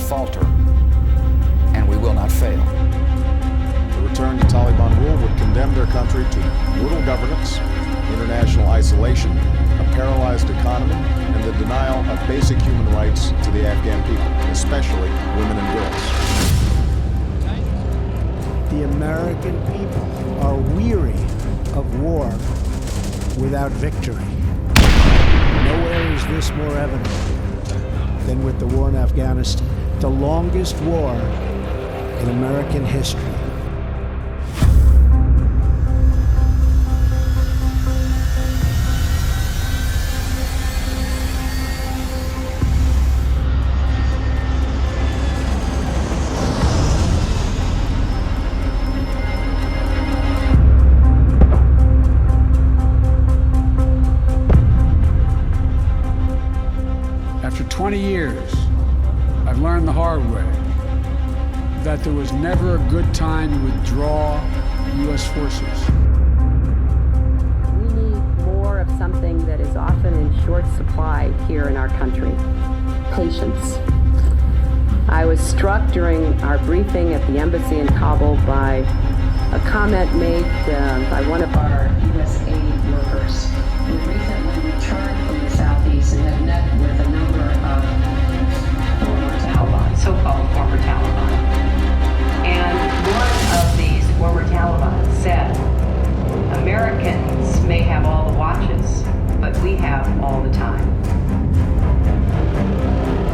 falter, and we will not fail. The return to Taliban rule would condemn their country to brutal governance, international isolation, a paralyzed economy, and the denial of basic human rights to the Afghan people, especially women and girls. The American people are weary of war without victory. Nowhere is this more evident than with the war in Afghanistan, the longest war in American history. After 20 years, I've learned the hard way that there was never a good time to withdraw U.S. forces. We need more of something that is often in short supply here in our country: patience. I was struck during our briefing at the embassy in Kabul by a comment made by one of our U.S. aid workers who recently returned from the Southeast and had met with a number of former Taliban, so-called former Taliban. And one of these former Taliban said, "Americans may have all the watches, but we have all the time."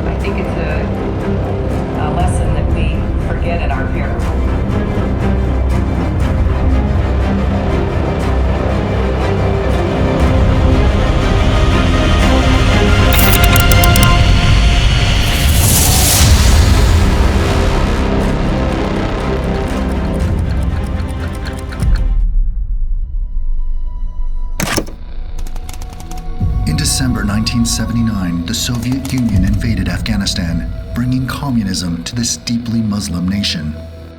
I think it's a lesson that we forget at our peril. In December 1979, the Soviet Union invaded Afghanistan, bringing communism to this deeply Muslim nation.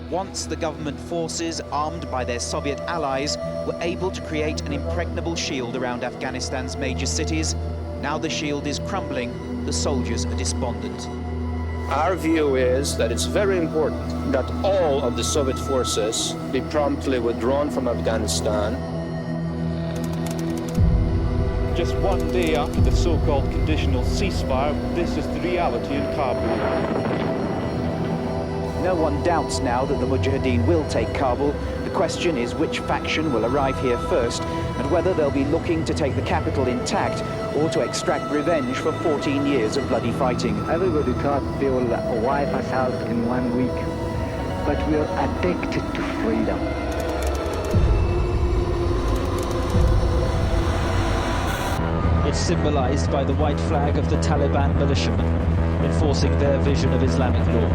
Once the government forces, armed by their Soviet allies, were able to create an impregnable shield around Afghanistan's major cities, now the shield is crumbling, the soldiers are despondent. Our view is that it's very important that all of the Soviet forces be promptly withdrawn from Afghanistan. Just one day after the so-called conditional ceasefire, this is the reality in Kabul. No one doubts now that the Mujahideen will take Kabul. The question is which faction will arrive here first, and whether they'll be looking to take the capital intact or to extract revenge for 14 years of bloody fighting. Everybody thought they will wipe us out in 1 week, but we're addicted to freedom. It's symbolized by the white flag of the Taliban militiamen, enforcing their vision of Islamic law.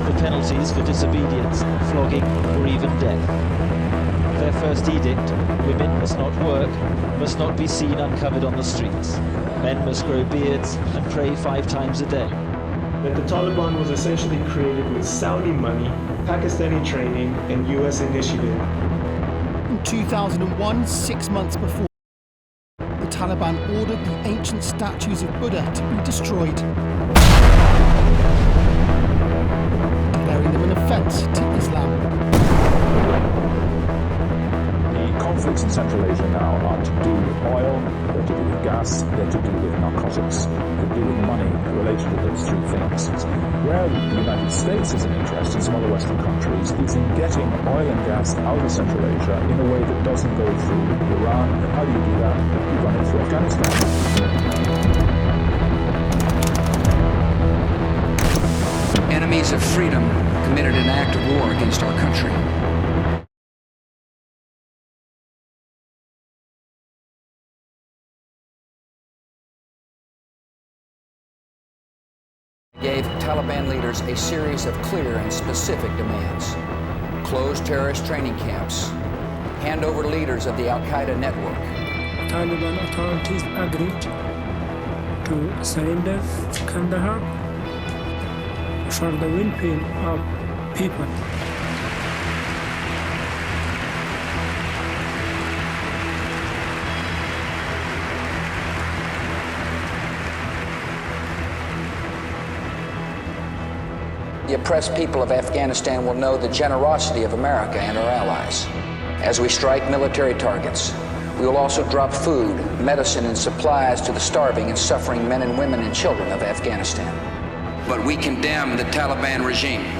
The penalties for disobedience, flogging, or even death. Their first edict: women must not work, must not be seen uncovered on the streets. Men must grow beards and pray 5 times a day. That the Taliban was essentially created with Saudi money, Pakistani training, and US initiative. In 2001, 6 months before, the Taliban ordered the ancient statues of Buddha to be destroyed, declaring them an offense to Islam. The conflicts in Central Asia now are to do with oil, they're to do with gas, they're to do with narcotics, they're to do with money related to those 3 things. Where the United States is an interest in some other Western countries is in getting oil and gas out of Central Asia in a way that doesn't go through Iran. And how do you do that? You run it through Afghanistan. Enemies of freedom committed an act of war against our country. Gave Taliban leaders a series of clear and specific demands. Close terrorist training camps. Hand over leaders of the Al-Qaeda network. Taliban authorities agreed to surrender Kandahar for the well-being of people. the oppressed people of Afghanistan will know the generosity of America and our allies. As we strike military targets, we will also drop food, medicine, and supplies to the starving and suffering men and women and children of Afghanistan. But we condemn the Taliban regime.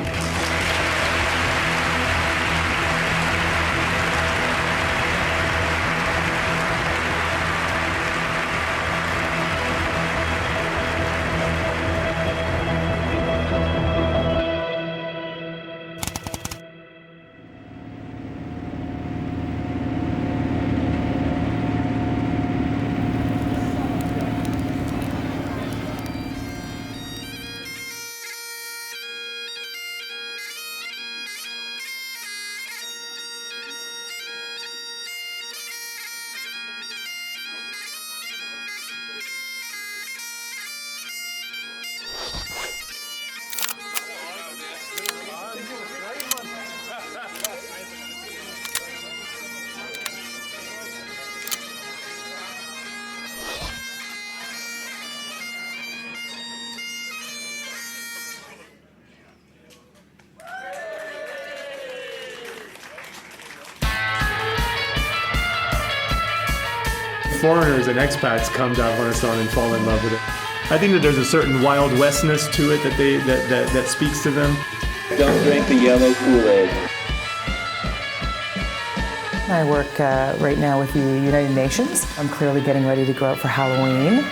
Foreigners and expats come to Afghanistan and fall in love with it. I think that there's a certain Wild Westness to it that speaks to them. Don't drink the yellow Kool-Aid. I work right now with the United Nations. I'm clearly getting ready to go out for Halloween.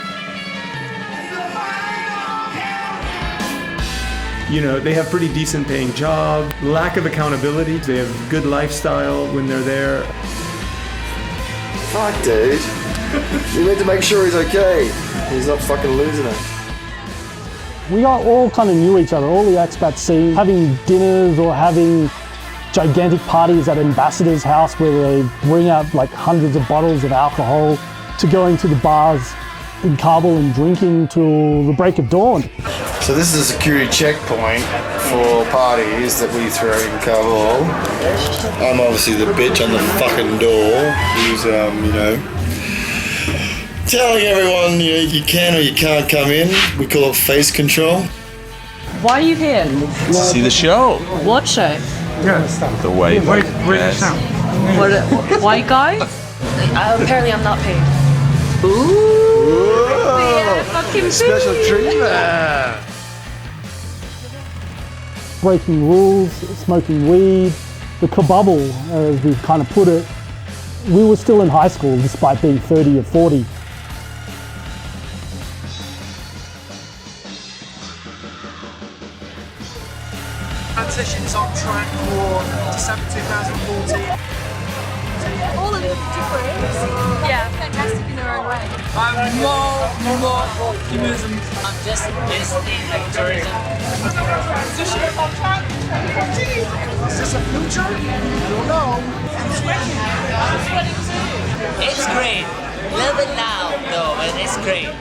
You know, they have pretty decent paying job, lack of accountability. They have good lifestyle when they're there. Fuck, dude. You need to make sure he's okay. He's not fucking losing it. We all kind of knew each other. All the expats seen having dinners or having gigantic parties at ambassadors' house where they bring out like hundreds of bottles of alcohol, to going to the bars in Kabul and drinking till the break of dawn. So this is a security checkpoint for parties that we throw in Kabul. I'm obviously the bitch on the fucking door who's, you know, telling everyone, you know, you can or you can't come in. We call it face control. Why are you here? See the show. What show? The way. Why, guys? Apparently I'm not paid. Ooh! Fucking special treatment! Breaking rules, smoking weed, the kabubble, as we've kind of put it. We were still in high school despite being 30 or 40. Transition is on track for December 2014. All of them different. Yeah, fantastic in their own way. I'm more optimism. I'm just visiting like tourism. Transition is on track. Is this a future? I don't know. It's great. A little bit loud though, but it's great.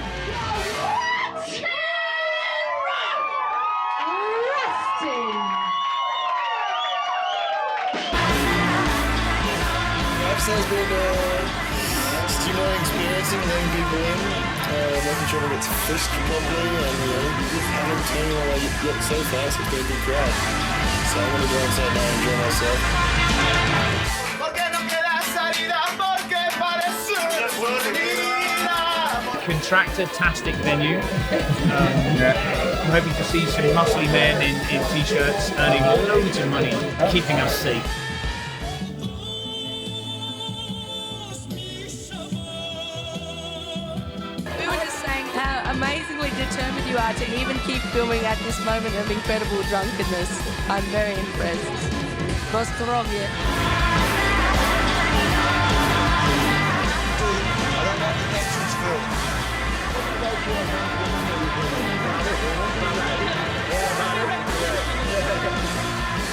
Has been a stimulating experience in letting people in, making sure it gets fished properly, and you know, having turned the way you look so fast, it's been a big crowd. So I'm going to go inside now and enjoy myself. Contractor-tastic venue. I'm hoping to see some muscly men in t-shirts earning loads of money, keeping us safe. Amazingly determined you are to even keep filming at this moment of incredible drunkenness. I'm very impressed. Go strong,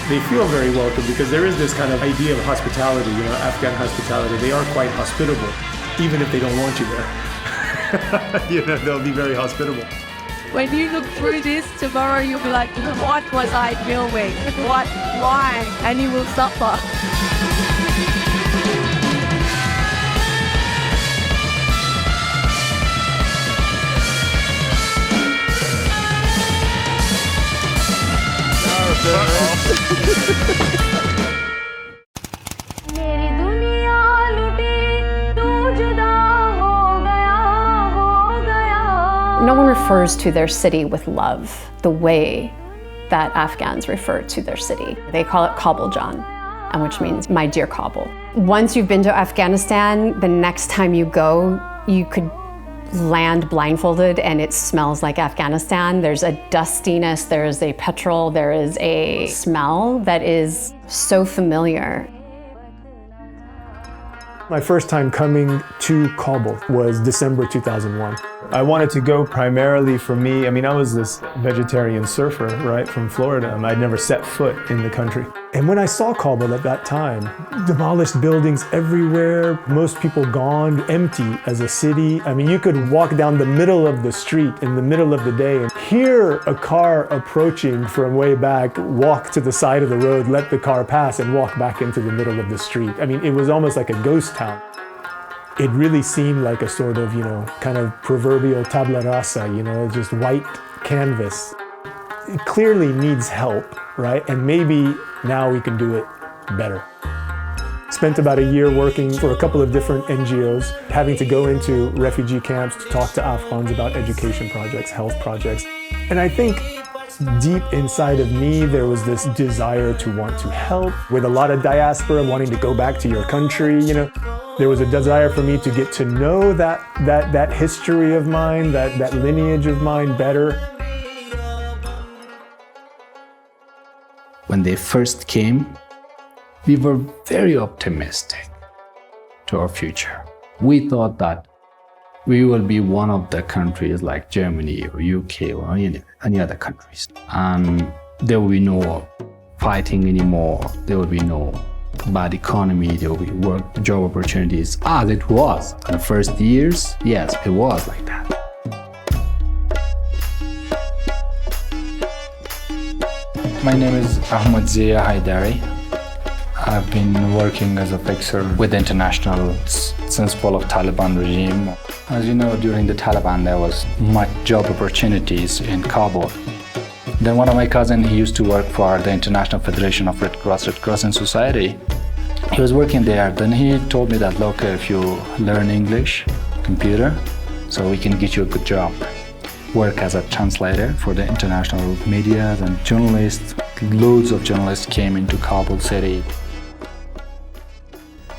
They feel very welcome because there is this kind of idea of hospitality, you know, Afghan hospitality. They are quite hospitable, even if they don't want you there. You know, they'll be very hospitable. When you look through this tomorrow, you'll be like, what was I filming? What? Why? And you will suffer. No one refers to their city with love the way that Afghans refer to their city. They call it Kabul Jan, which means my dear Kabul. Once you've been to Afghanistan, the next time you go, you could land blindfolded and it smells like Afghanistan. There's a dustiness, there is a petrol, there is a smell that is so familiar. My first time coming to Kabul was December 2001. I wanted to go primarily for me. I mean, I was this vegetarian surfer, right, from Florida. I'd never set foot in the country. And when I saw Kabul at that time, demolished buildings everywhere, most people gone, empty as a city. I mean, you could walk down the middle of the street in the middle of the day and hear a car approaching from way back, walk to the side of the road, let the car pass, and walk back into the middle of the street. I mean, it was almost like a ghost town. It really seemed like a sort of, kind of proverbial tabla rasa, just white canvas. It clearly needs help, right? And maybe now we can do it better. Spent about a year working for a couple of different NGOs, having to go into refugee camps to talk to Afghans about education projects, health projects. And I think deep inside of me, there was this desire to want to help. With a lot of diaspora wanting to go back to your country, there was a desire for me to get to know that history of mine, that lineage of mine better. When they first came, we were very optimistic to our future. We thought that we will be one of the countries like Germany or UK or any other countries. And there will be no fighting anymore. There will be no bad economy. There will be work, job opportunities, as it was. In the first years, yes, it was like that. My name is Ahmad Zia Haidari. I've been working as a fixer with internationals since fall of Taliban regime. As you know, during the Taliban, there was much job opportunities in Kabul. Then one of my cousins, he used to work for the International Federation of Red Cross Society. He was working there. Then he told me that, look, if you learn English, computer, so we can get you a good job. Work as a translator for the international media and journalists. Loads of journalists came into Kabul city.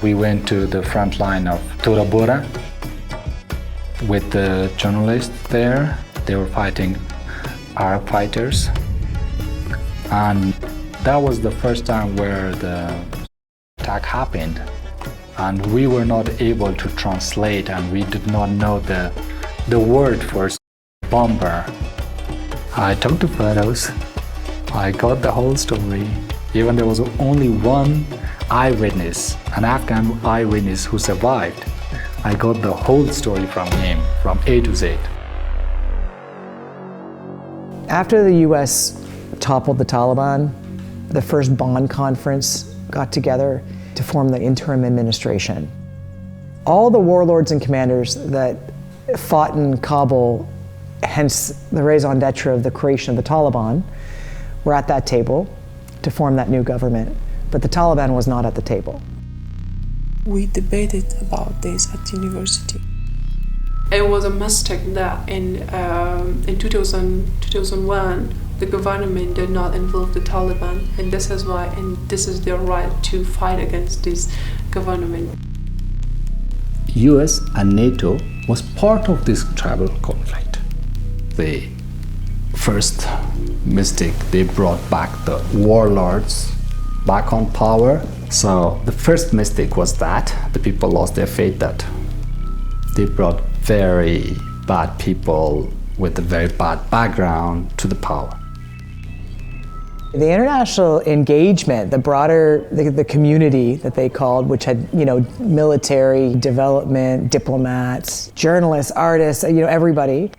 We went to the front line of Tora Bora with the journalists there. They were fighting Arab fighters. And that was the first time where the attack happened. And we were not able to translate, and we did not know the word for bomber. I took the photos. I got the whole story. Even there was only one eyewitness, an Afghan eyewitness who survived. I got the whole story from him, from A to Z. After the US toppled the Taliban, the first Bonn conference got together to form the interim administration. All the warlords and commanders that fought in Kabul, hence the raison d'etre of the creation of the Taliban, were at that table to form that new government. But the Taliban was not at the table. We debated about this at university. It was a mistake that in 2001, the government did not involve the Taliban, and this is why, and this is their right to fight against this government. US and NATO was part of this tribal conflict. The first mistake, they brought back the warlords back on power. So the first mistake was that the people lost their faith, that they brought very bad people with a very bad background to the power. The international engagement, the broader, the community that they called, which had, military, development, diplomats, journalists, artists, everybody.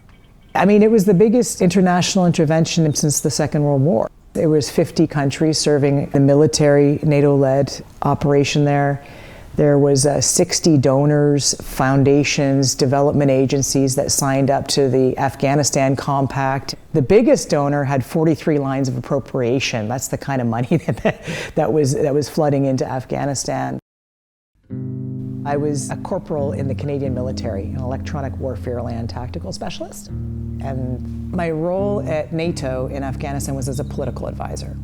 I mean, it was the biggest international intervention since the Second World War. There was 50 countries serving the military NATO-led operation there. There was 60 donors, foundations, development agencies that signed up to the Afghanistan Compact. The biggest donor had 43 lines of appropriation. That's the kind of money that was flooding into Afghanistan. I was a corporal in the Canadian military, an electronic warfare land tactical specialist. And my role at NATO in Afghanistan was as a political advisor.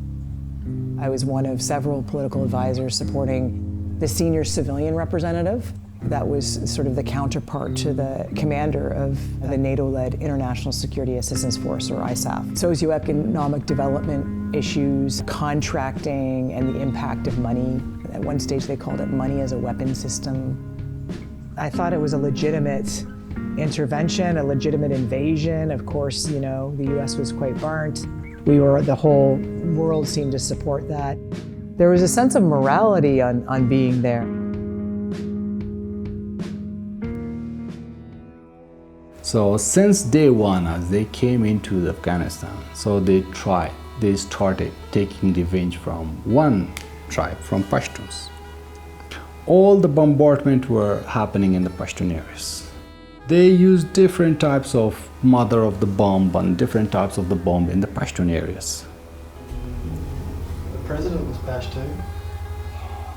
I was one of several political advisors supporting the senior civilian representative. That was sort of the counterpart to the commander of the NATO-led International Security Assistance Force, or ISAF. Socioeconomic development issues, contracting, and the impact of money. At one stage they called it money as a weapon system. I thought it was a legitimate intervention, a legitimate invasion. Of course, you know, the US was quite burnt. The whole world seemed to support that. There was a sense of morality on being there. So since day one, as they came into Afghanistan, so they started taking revenge from one tribe, from Pashtuns. All the bombardment were happening in the Pashtun areas. They used different types of mother of the bomb and different types of the bomb in the Pashtun areas. The president was Pashtun?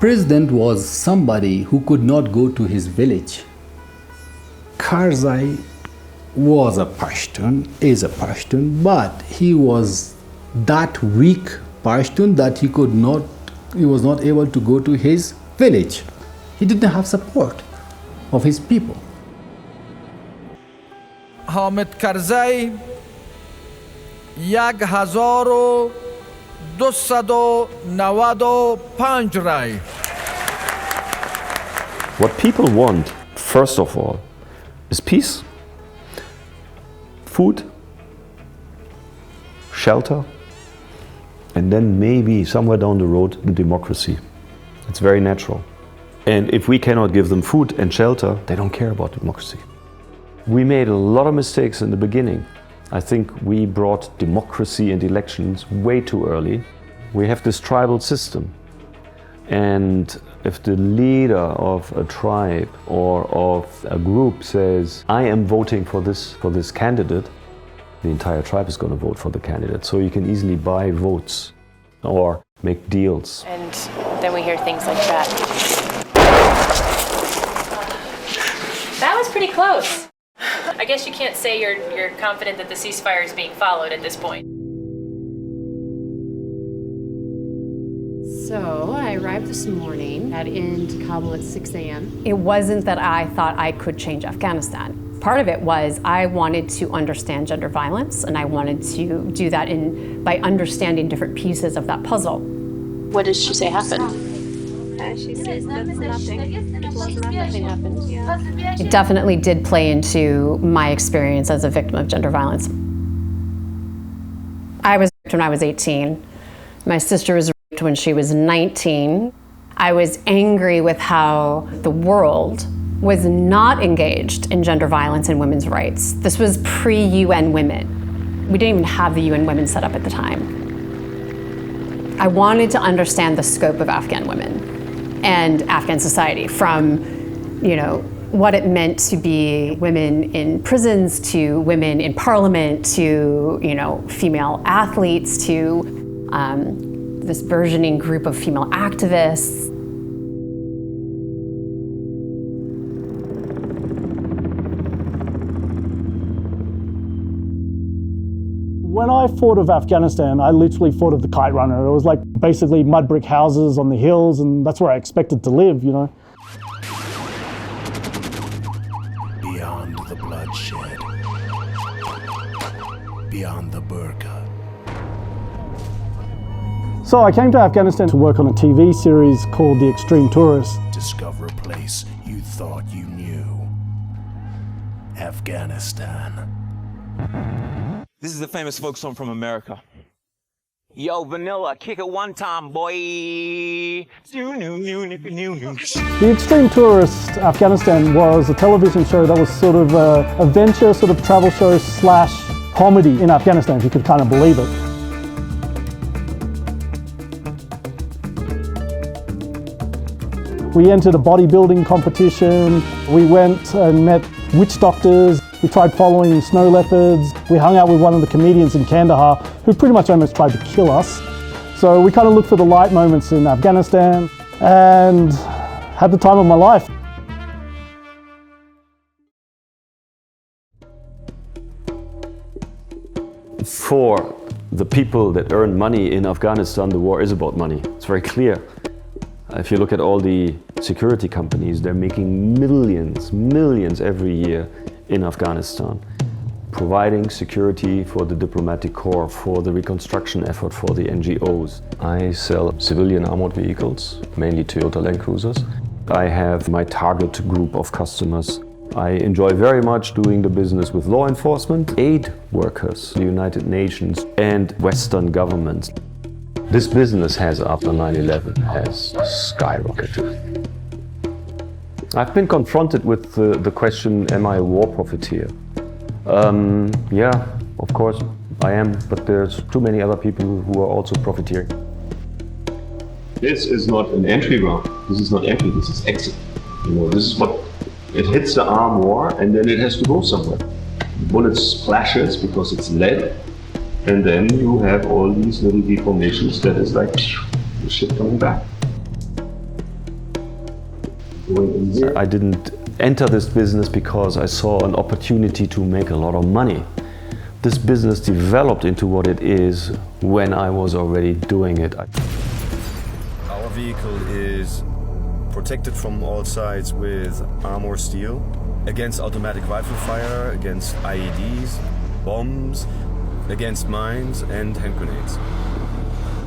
President was somebody who could not go to his village. Karzai was a Pashtun, is a Pashtun, but he was that weak Pashtun that he was not able to go to his village. He didn't have support of his people. Hamid Karzai 1295 rai. What people want, first of all, is peace, food, shelter, and then maybe somewhere down the road, democracy. It's very natural. And if we cannot give them food and shelter, they don't care about democracy. We made a lot of mistakes in the beginning. I think we brought democracy and elections way too early. We have this tribal system. And if the leader of a tribe or of a group says, I am voting for this candidate, the entire tribe is going to vote for the candidate. So you can easily buy votes or make deals. And then we hear things like that. That was pretty close. I guess you can't say you're confident that the ceasefire is being followed at this point. So I arrived this morning into Kabul at 6 a.m. It wasn't that I thought I could change Afghanistan. Part of it was I wanted to understand gender violence, and I wanted to do that by understanding different pieces of that puzzle. What does she say happened? She says that nothing happened. Yeah. It definitely did play into my experience as a victim of gender violence. I was raped when I was 18. My sister was raped when she was 19. I was angry with how the world was not engaged in gender violence and women's rights. This was pre-UN Women. We didn't even have the UN Women set up at the time. I wanted to understand the scope of Afghan women and Afghan society, from, what it meant to be women in prisons, to women in parliament, to, female athletes, to this burgeoning group of female activists. When I thought of Afghanistan, I literally thought of the Kite Runner. It was like basically mud brick houses on the hills, and that's where I expected to live, Beyond the bloodshed, beyond the burqa. So I came to Afghanistan to work on a TV series called The Extreme Tourist. Discover a place you thought you knew. Afghanistan. This is a famous folk song from America. Yo, Vanilla, kick it one time, boy. The Extreme Tourist Afghanistan was a television show that was sort of a adventure, sort of travel show / comedy in Afghanistan, if you could kind of believe it. We entered a bodybuilding competition. We went and met witch doctors. We tried following snow leopards. We hung out with one of the comedians in Kandahar who pretty much almost tried to kill us. So we kind of looked for the light moments in Afghanistan and had the time of my life. For the people that earn money in Afghanistan, the war is about money. It's very clear. If you look at all the security companies, they're making millions every year in Afghanistan, providing security for the diplomatic corps, for the reconstruction effort, for the NGOs. I sell civilian armored vehicles, mainly Toyota Land Cruisers. I have my target group of customers. I enjoy very much doing the business with law enforcement, aid workers, the United Nations and Western governments. This business has, after 9/11, has skyrocketed. I've been confronted with the question, am I a war profiteer? Yeah, of course I am, but there's too many other people who are also profiteering. This is not an entry round. This is not entry, this is exit. You know, this is what it hits the arm war, and then it has to go somewhere. The bullet splashes because it's lead, and then you have all these little deformations that is like the shit coming back. I didn't enter this business because I saw an opportunity to make a lot of money. This business developed into what it is when I was already doing it. Our vehicle is protected from all sides with armor steel, against automatic rifle fire, against IEDs, bombs, against mines and hand grenades.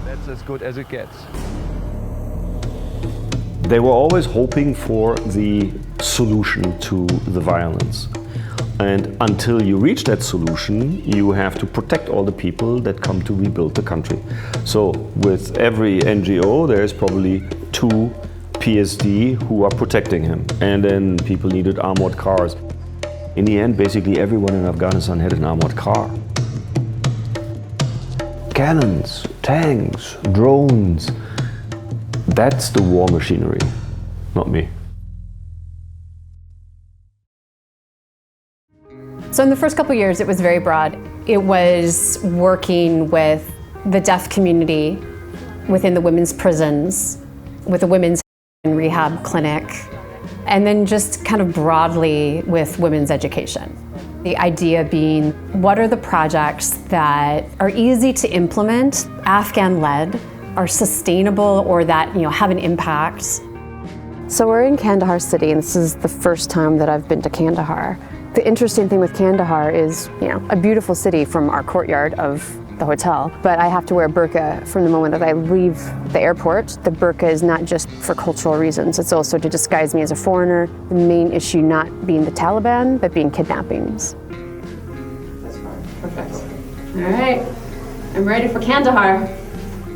That's as good as it gets. They were always hoping for the solution to the violence. And until you reach that solution, you have to protect all the people that come to rebuild the country. So with every NGO, there is probably 2 PSD who are protecting him. And then people needed armored cars. In the end, basically everyone in Afghanistan had an armored car. Cannons, tanks, drones. That's the war machinery, not me. So in the first couple of years, it was very broad. It was working with the deaf community within the women's prisons, with the women's rehab clinic, and then just kind of broadly with women's education. The idea being, what are the projects that are easy to implement, Afghan-led, are sustainable, or that have an impact? So we're in Kandahar city, and this is the first time that I've been to Kandahar. The interesting thing with Kandahar is, a beautiful city from our courtyard of the hotel, but I have to wear a burqa from the moment that I leave the airport. The burqa is not just for cultural reasons, it's also to disguise me as a foreigner. The main issue not being the Taliban, but being kidnappings. That's fine. Perfect. All right, I'm ready for Kandahar.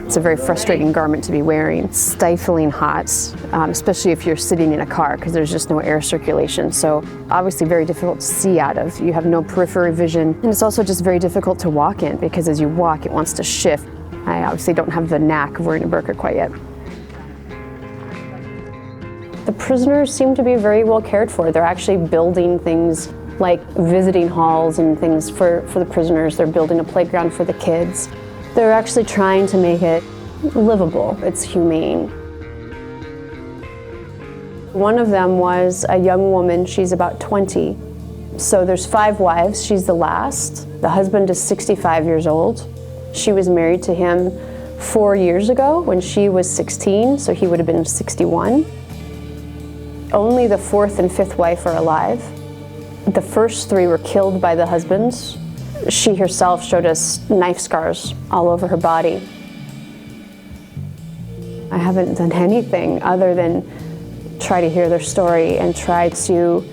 It's a very frustrating garment to be wearing, stifling hot, especially if you're sitting in a car because there's just no air circulation. So obviously very difficult to see out of. You have no peripheral vision, and it's also just very difficult to walk in because as you walk, it wants to shift. I obviously don't have the knack of wearing a burqa quite yet. The prisoners seem to be very well cared for. They're actually building things like visiting halls and things for the prisoners. They're building a playground for the kids. They're actually trying to make it livable. It's humane. One of them was a young woman, she's about 20. So there's 5 wives, she's the last. The husband is 65 years old. She was married to him 4 years ago when she was 16, so he would have been 61. Only the 4th and 5th wife are alive. The first 3 were killed by the husbands. She herself showed us knife scars all over her body. I haven't done anything other than try to hear their story and try to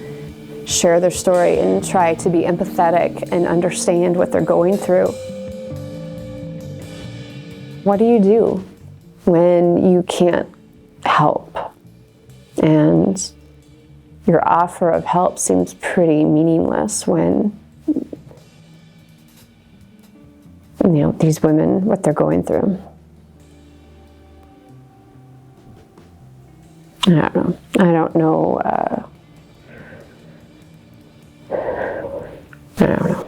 share their story and try to be empathetic and understand what they're going through. What do you do when you can't help? And your offer of help seems pretty meaningless when these women, what they're going through. I don't know. I don't know. I don't know.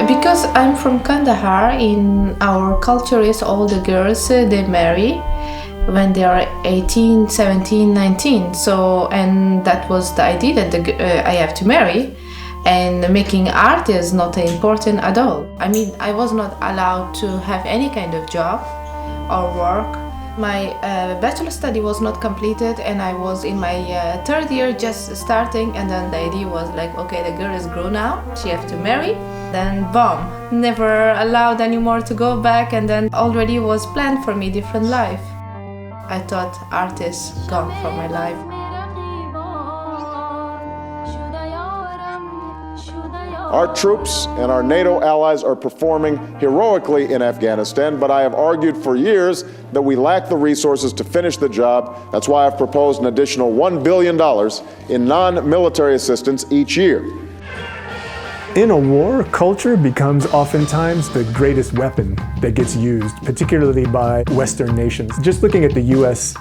Because I'm from Kandahar, in our culture is all the girls, they marry when they are 18, 17, 19. So, and that was the idea that I have to marry, and making art is not important at all. I mean, I was not allowed to have any kind of job or work. My bachelor study was not completed, and I was in my third year just starting, and then the idea was like, okay, the girl is grown now, she has to marry. Then boom, never allowed anymore to go back, and then already was planned for me different life. I thought art is gone from my life. Our troops and our NATO allies are performing heroically in Afghanistan, but I have argued for years that we lack the resources to finish the job. That's why I've proposed an additional $1 billion in non-military assistance each year. In a war, culture becomes oftentimes the greatest weapon that gets used, particularly by Western nations. Just looking at the US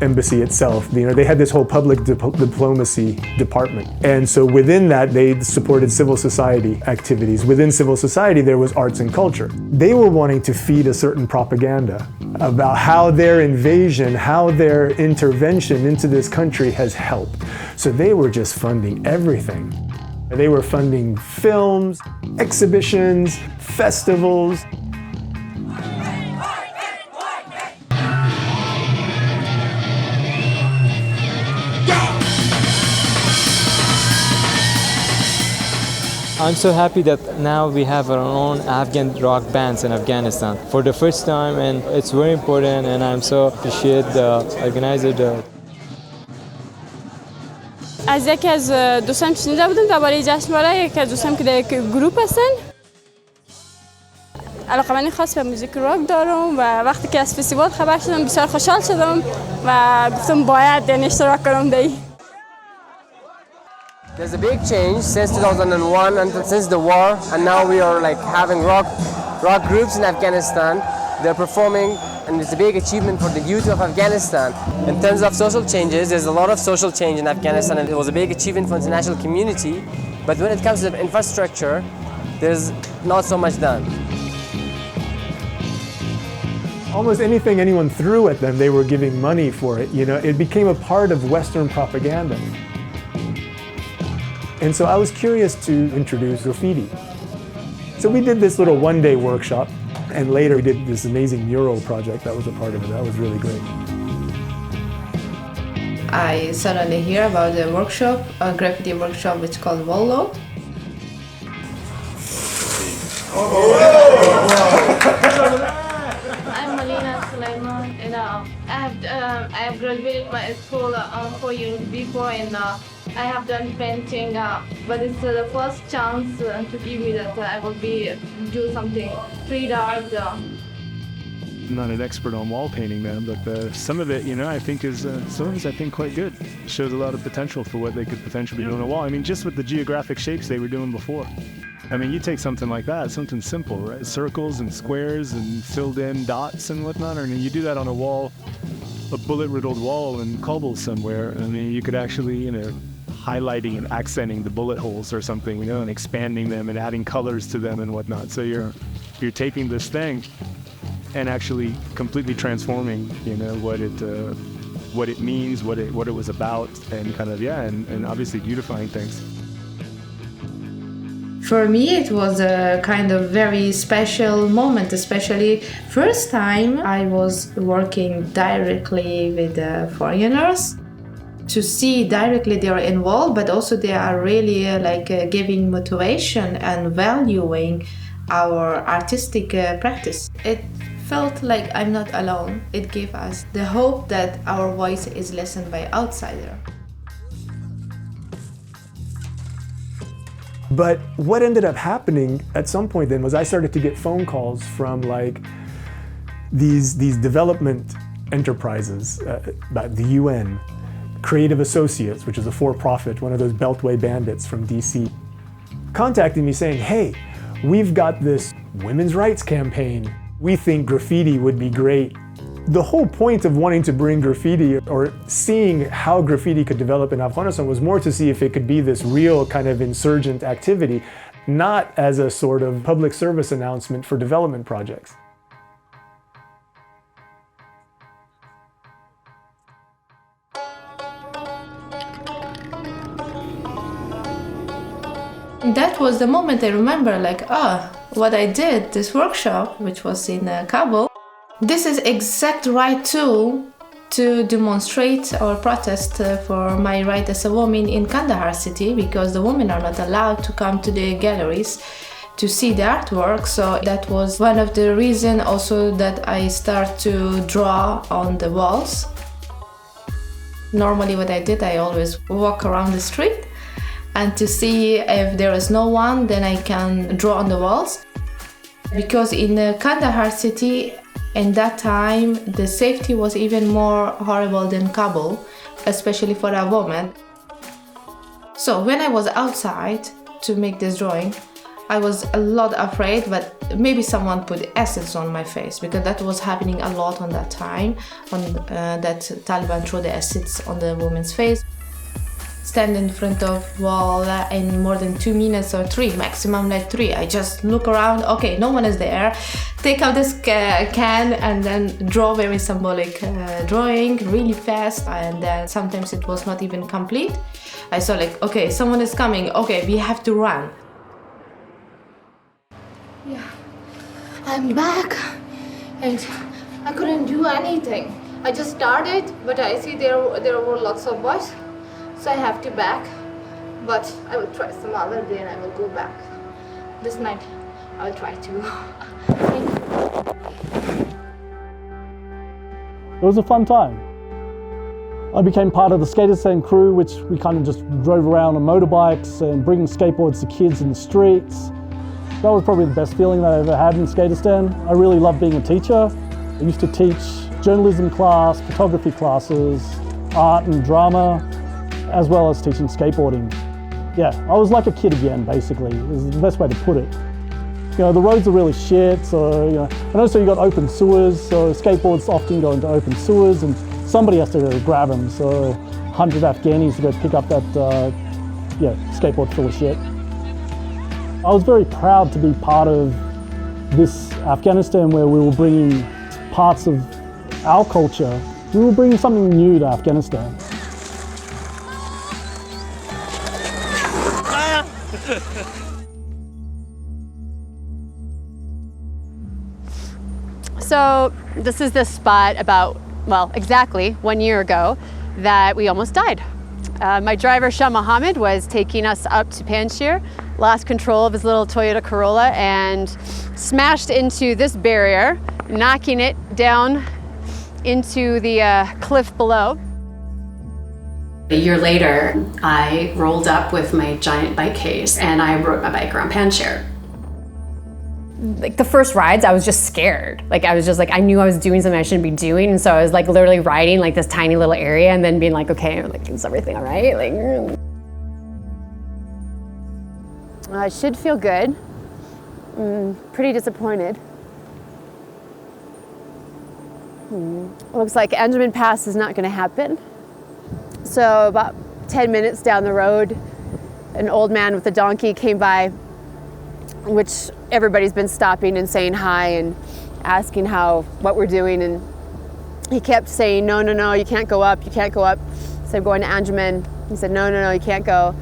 embassy itself, they had this whole public diplomacy department. And so within that, they supported civil society activities. Within civil society, there was arts and culture. They were wanting to feed a certain propaganda about how their invasion, how their intervention into this country has helped. So they were just funding everything. They were funding films, exhibitions, festivals. I'm so happy that now we have our own Afghan rock bands in Afghanistan for the first time, and it's very important, and I'm so appreciate the organizer. از یکی از دوستان شنیده بودم درباره جشنواره، یکی از دوستان که در یک گروپ هستن. علاقه‌مندی خاص به موزیک راک دارم و وقتی که از فستیوال خبر شدم بسیار خوشحال شدم و گفتم باید اشتراک کنم در این. There's a big change since 2001 and since the war, and now we are like having rock groups in Afghanistan. They're performing, and it's a big achievement for the youth of Afghanistan. In terms of social changes, there's a lot of social change in Afghanistan, and it was a big achievement for the international community. But when it comes to the infrastructure, there's not so much done. Almost anything anyone threw at them, they were giving money for it. It became a part of Western propaganda. And so I was curious to introduce graffiti. So we did this little one-day workshop, and later we did this amazing mural project that was a part of it. That was really great. I suddenly hear about a workshop, a graffiti workshop, which is called Wall Load. I'm Malina Sulaiman, and I have graduated my school 4 years before, and I have done painting, but it's the first chance to give me that I will do something street art. I'm not an expert on wall painting, man, but some of it, I think is quite good. Shows a lot of potential for what they could potentially be doing on a wall. I mean, just with the geographic shapes they were doing before. I mean, you take something like that, something simple, right? Circles and squares and filled in dots and whatnot. I mean, you do that on a wall, a bullet-riddled wall in Kabul somewhere. I mean, you could actually, highlighting and accenting the bullet holes or something, and expanding them and adding colors to them and whatnot. So you're taking this thing and actually completely transforming, what it means, what it was about, and kind of and obviously beautifying things. For me, it was a kind of very special moment, especially first time I was working directly with foreigners. To see directly they are involved, but also they are really giving motivation and valuing our artistic practice. It felt like I'm not alone. It gave us the hope that our voice is listened by outsider. But what ended up happening at some point then was I started to get phone calls from these development enterprises, the UN, Creative Associates, which is a for-profit, one of those Beltway bandits from DC, contacted me saying, hey, we've got this women's rights campaign. We think graffiti would be great. The whole point of wanting to bring graffiti or seeing how graffiti could develop in Afghanistan was more to see if it could be this real kind of insurgent activity, not as a sort of public service announcement for development projects. That was the moment I remember, like, what I did, this workshop, which was in Kabul, this is exact right tool to demonstrate or protest for my right as a woman in Kandahar city, because the women are not allowed to come to the galleries to see the artwork. So that was one of the reasons also that I start to draw on the walls. Normally what I did, I always walk around the street, and to see if there is no one, then I can draw on the walls. Because in Kandahar city, in that time, the safety was even more horrible than Kabul, especially for a woman. So when I was outside to make this drawing, I was a lot afraid, but maybe someone put acids on my face, because that was happening a lot on that time, that Taliban threw the acids on the woman's face. Stand in front of wall in more than 2 minutes or 3, maximum like 3. I just look around, okay, no one is there. Take out this can and then draw very symbolic drawing really fast, and then sometimes it was not even complete. I saw like, okay, someone is coming, okay, we have to run. Yeah, I'm back and I couldn't do anything. I just started, but I see there were lots of boys. So I have to back, but I will try some other day and I will go back. This night, I will try to. It was a fun time. I became part of the Skateboarding crew, which we kind of just drove around on motorbikes and bringing skateboards to kids in the streets. That was probably the best feeling that I ever had in Skateistan. I really loved being a teacher. I used to teach journalism class, photography classes, art and drama, as well as teaching skateboarding. Yeah, I was like a kid again, basically, is the best way to put it. You know, the roads are really shit, so, you know, and also you got open sewers, so skateboards often go into open sewers and somebody has to go grab them, so 100 Afghanis to go pick up that, skateboard full of shit. I was very proud to be part of this Afghanistan where we were bringing parts of our culture. We were bringing something new to Afghanistan. So this is the spot about, well, exactly 1 year ago that we almost died. My driver, Shah Mohammed, was taking us up to Panjshir, lost control of his little Toyota Corolla and smashed into this barrier, knocking it down into the cliff below. A year later, I rolled up with my giant bike case and I rode my bike around Panjshir. Like the first rides, I was just scared. Like I was just like, I knew I was doing something I shouldn't be doing, and so I was like literally riding like this tiny little area and then being like, okay, like, is everything all right? Like, I should feel good. Pretty disappointed. Looks like Endemic Pass is not going to happen. So about 10 minutes down the road, an old man with a donkey came by, which everybody's been stopping and saying hi and asking what we're doing, and he kept saying, no, you can't go up, you can't go up. So I'm going to Anjuman. He said, no, you can't go.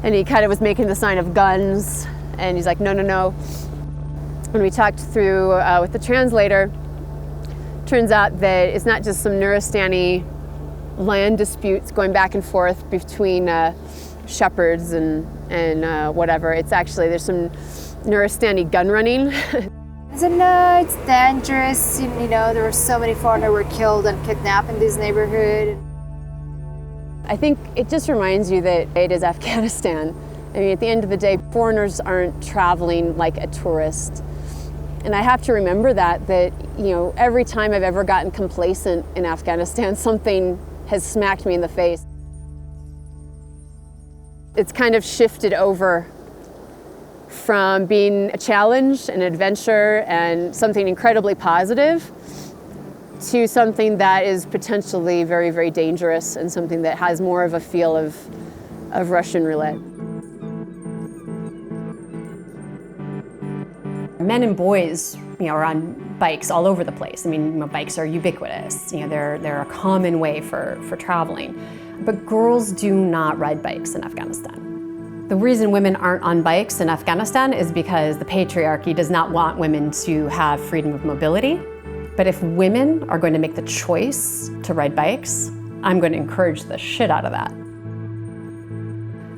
And he kind of was making the sign of guns, and he's like, no. When we talked through with the translator, turns out that it's not just some Nuristani land disputes going back and forth between shepherds and whatever. It's actually, there's some Nuristani gun running. I said, no, it's dangerous. You know, there were so many foreigners who were killed and kidnapped in this neighborhood. I think it just reminds you that it is Afghanistan. I mean, at the end of the day, foreigners aren't traveling like a tourist. And I have to remember that every time I've ever gotten complacent in Afghanistan, something has smacked me in the face. It's kind of shifted over from being a challenge, an adventure, and something incredibly positive to something that is potentially very, very dangerous and something that has more of a feel of Russian roulette. Men and boys, are on bikes all over the place. I mean, bikes are ubiquitous. They're a common way for traveling. But girls do not ride bikes in Afghanistan. The reason women aren't on bikes in Afghanistan is because the patriarchy does not want women to have freedom of mobility. But if women are going to make the choice to ride bikes, I'm going to encourage the shit out of that.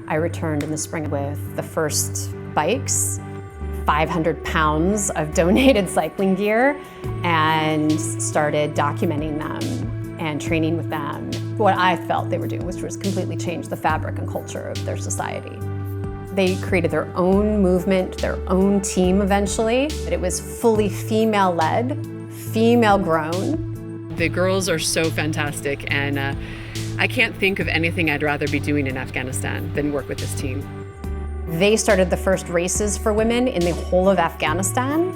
I returned in the spring with the first bikes, 500 pounds of donated cycling gear, and started documenting them and training with them. What I felt they were doing, which was completely change the fabric and culture of their society. They created their own movement, their own team eventually. It was fully female-led, female-grown. The girls are so fantastic, and I can't think of anything I'd rather be doing in Afghanistan than work with this team. They started the first races for women in the whole of Afghanistan,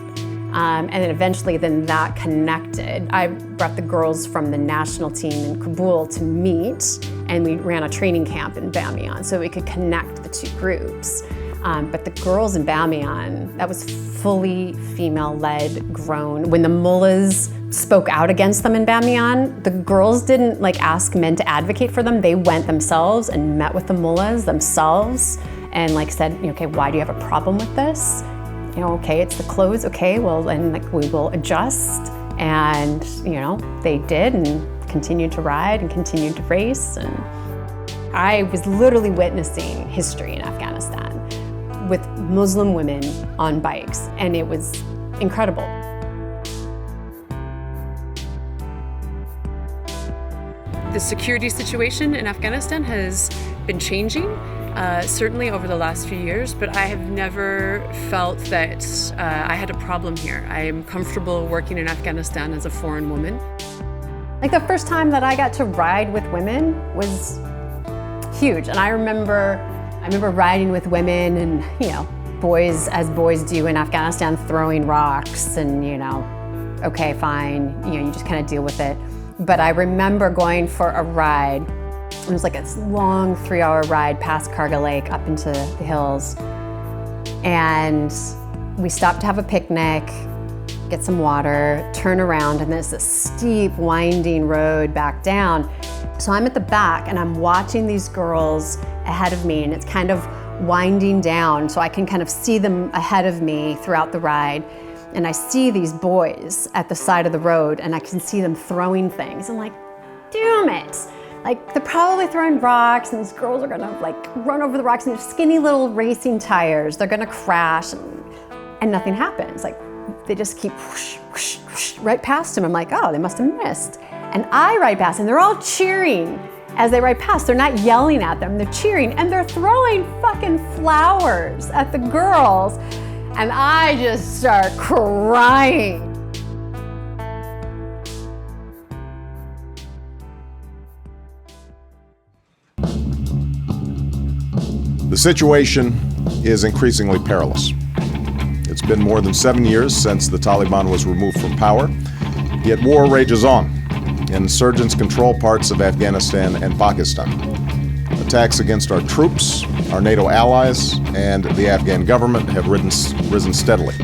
and then eventually that connected. I brought the girls from the national team in Kabul to meet, and we ran a training camp in Bamiyan so we could connect the two groups. But the girls in Bamiyan, that was fully female-led, grown. When the mullahs spoke out against them in Bamiyan, the girls didn't ask men to advocate for them. They went themselves and met with the mullahs themselves and said, okay, why do you have a problem with this? Okay, it's the clothes, okay, well, and we will adjust. And, they did and continued to ride and continued to race. And I was literally witnessing history in Afghanistan with Muslim women on bikes, and it was incredible. The security situation in Afghanistan has been changing, certainly over the last few years, but I have never felt that I had a problem here. I am comfortable working in Afghanistan as a foreign woman. The first time that I got to ride with women was huge, and I remember riding with women and, boys, as boys do in Afghanistan, throwing rocks and, okay, fine, you just kind of deal with it. But I remember going for a ride. It was a long 3-hour ride past Karga Lake up into the hills. And we stopped to have a picnic, get some water, turn around, and there's this steep, winding road back down. So I'm at the back and I'm watching these girls ahead of me, and it's kind of winding down so I can kind of see them ahead of me throughout the ride. And I see these boys at the side of the road, and I can see them throwing things. I'm like, damn it. They're probably throwing rocks, and these girls are gonna run over the rocks, and they're skinny little racing tires. They're gonna crash, and nothing happens. They just keep whoosh, whoosh, whoosh, right past them. I'm like, oh, they must have missed. And I ride past, and they're all cheering as they ride past. They're not yelling at them, they're cheering, and they're throwing fucking flowers at the girls. And I just start crying. The situation is increasingly perilous. It's been more than 7 years since the Taliban was removed from power, yet war rages on. Insurgents control parts of Afghanistan and Pakistan. Attacks against our troops, our NATO allies, and the Afghan government have risen steadily.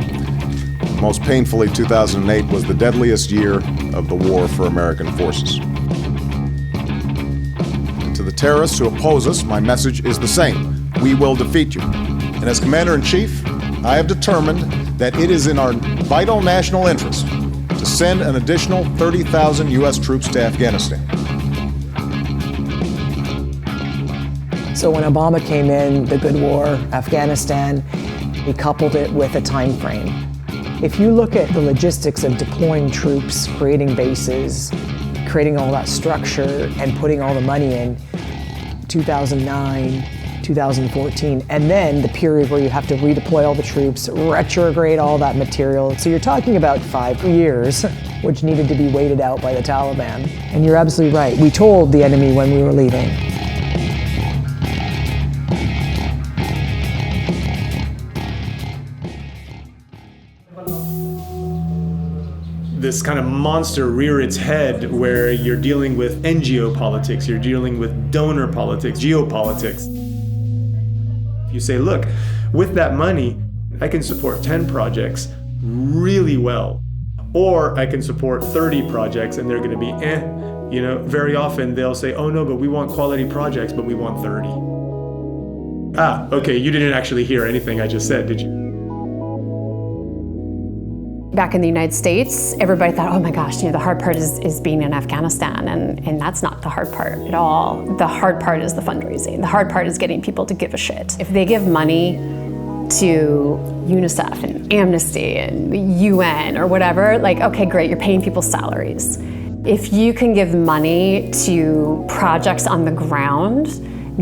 Most painfully, 2008 was the deadliest year of the war for American forces. And to the terrorists who oppose us, my message is the same. We will defeat you. And as Commander-in-Chief, I have determined that it is in our vital national interest to send an additional 30,000 U.S. troops to Afghanistan. So when Obama came in, the good war, Afghanistan, he coupled it with a time frame. If you look at the logistics of deploying troops, creating bases, creating all that structure and putting all the money in, 2009, 2014, and then the period where you have to redeploy all the troops, retrograde all that material. So you're talking about 5 years, which needed to be waited out by the Taliban. And you're absolutely right. We told the enemy when we were leaving. This kind of monster rear its head where you're dealing with NGO politics, you're dealing with donor politics, geopolitics. You say, look, with that money, I can support 10 projects really well, or I can support 30 projects and they're gonna be You know, very often they'll say, oh no, but we want quality projects, but we want 30. Ah, okay, you didn't actually hear anything I just said, did you? Back in the United States, everybody thought, oh my gosh, the hard part is being in Afghanistan, and that's not the hard part at all. The hard part is the fundraising. The hard part is getting people to give a shit. If they give money to UNICEF and Amnesty and the UN or whatever, like, okay, great, you're paying people's salaries. If you can give money to projects on the ground,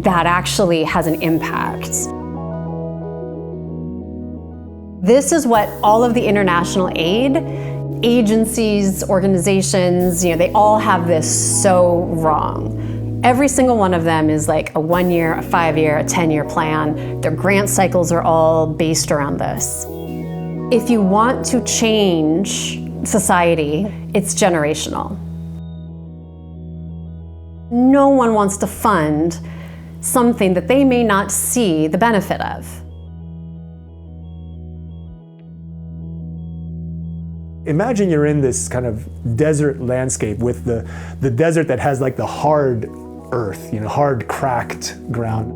that actually has an impact. This is what all of the international aid agencies, organizations, they all have this so wrong. Every single one of them is like a 1 year, a 5 year, a 10-year plan. Their grant cycles are all based around this. If you want to change society, it's generational. No one wants to fund something that they may not see the benefit of. Imagine you're in this kind of desert landscape with the desert that has like the hard earth, hard cracked ground.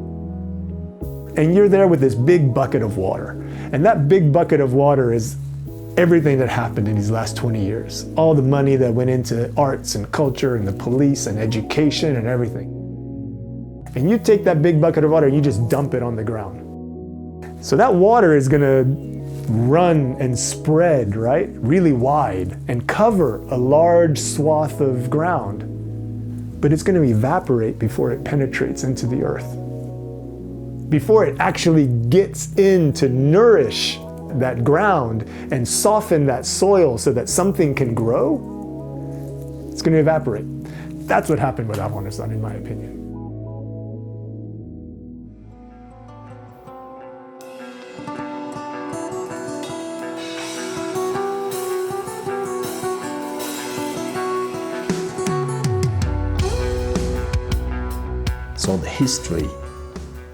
And you're there with this big bucket of water. And that big bucket of water is everything that happened in these last 20 years. All the money that went into arts and culture and the police and education and everything. And you take that big bucket of water and you just dump it on the ground. So that water is gonna run and spread, right, really wide and cover a large swath of ground. But it's gonna evaporate before it penetrates into the earth. Before it actually gets in to nourish that ground and soften that soil so that something can grow, it's gonna evaporate. That's what happened with Afghanistan, in my opinion. So the history,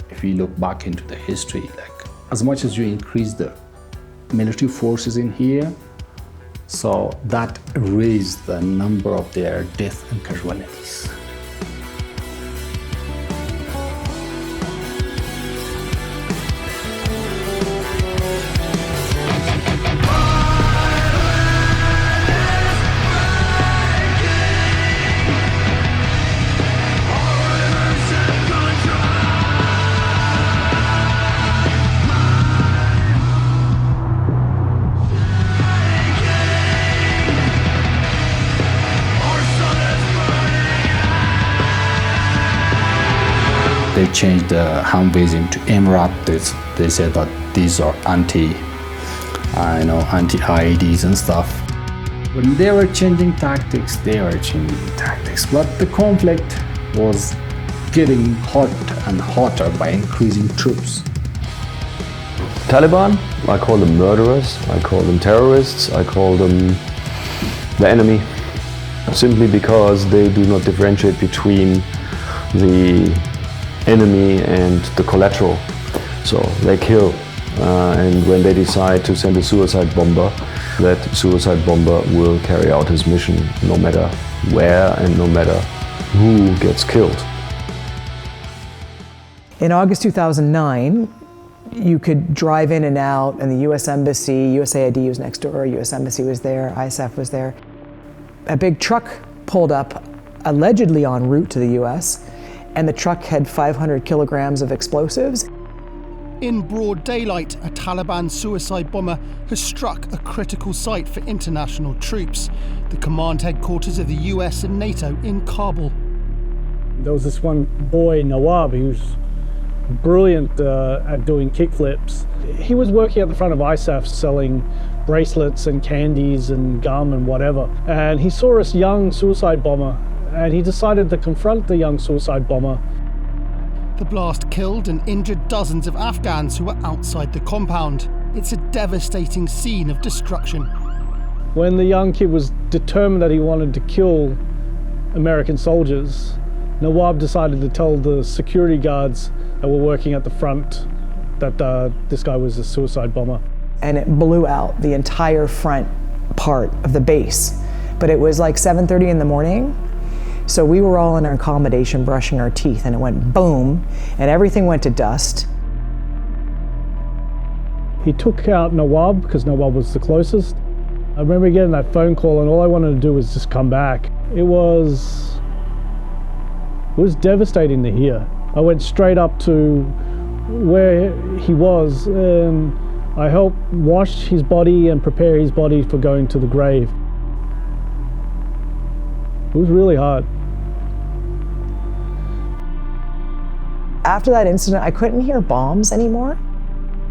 if we look back into the history, like as much as you increase the military forces in here, so that raised the number of their deaths and casualties. They changed the Humvees into MRAP. They said that these are anti-IEDs and stuff. When they were changing tactics, But the conflict was getting hotter and hotter by increasing troops. Taliban, I call them murderers, I call them terrorists, I call them the enemy. Simply because they do not differentiate between the enemy and the collateral. So they kill, and when they decide to send a suicide bomber, that suicide bomber will carry out his mission no matter where and no matter who gets killed. In August 2009, you could drive in and out, and the US Embassy, USAID was next door, US Embassy was there, ISAF was there. A big truck pulled up, allegedly en route to the US, and the truck had 500 kilograms of explosives. In broad daylight, a Taliban suicide bomber has struck a critical site for international troops, the command headquarters of the US and NATO in Kabul. There was this one boy, Nawab, he was brilliant at doing kickflips. He was working at the front of ISAF selling bracelets and candies and gum and whatever. And he saw this young suicide bomber, and he decided to confront the young suicide bomber. The blast killed and injured dozens of Afghans who were outside the compound. It's a devastating scene of destruction. When the young kid was determined that he wanted to kill American soldiers, Nawab decided to tell the security guards that were working at the front that this guy was a suicide bomber. And it blew out the entire front part of the base. But it was like 7:30 in the morning, so we were all in our accommodation brushing our teeth, and it went boom, and everything went to dust. He took out Nawab because Nawab was the closest. I remember getting that phone call, and all I wanted to do was just come back. It was devastating to hear. I went straight up to where he was, and I helped wash his body and prepare his body for going to the grave. It was really hard. After that incident, I couldn't hear bombs anymore.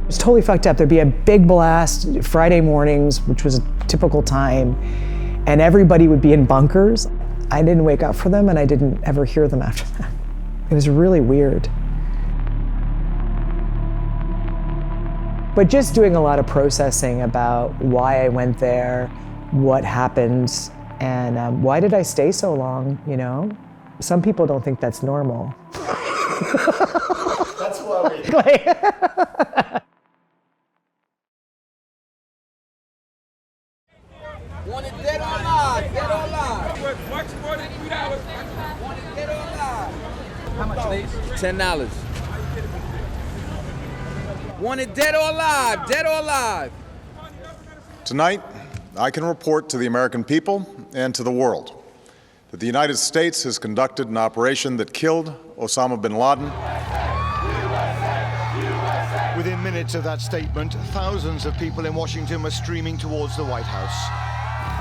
It was totally fucked up. There'd be a big blast Friday mornings, which was a typical time, and everybody would be in bunkers. I didn't wake up for them, and I didn't ever hear them after that. It was really weird. But just doing a lot of processing about why I went there, what happened, and why did I stay so long, you know? Some people don't think that's normal. That's why we... Want it dead or alive? Dead or alive? Work much more than 3 hours. Want it dead or alive? How much, please? $10. Want it dead or alive? Dead or alive? Tonight, I can report to the American people and to the world that the United States has conducted an operation that killed Osama bin Laden. Within minutes of that statement, thousands of people in Washington were streaming towards the White House.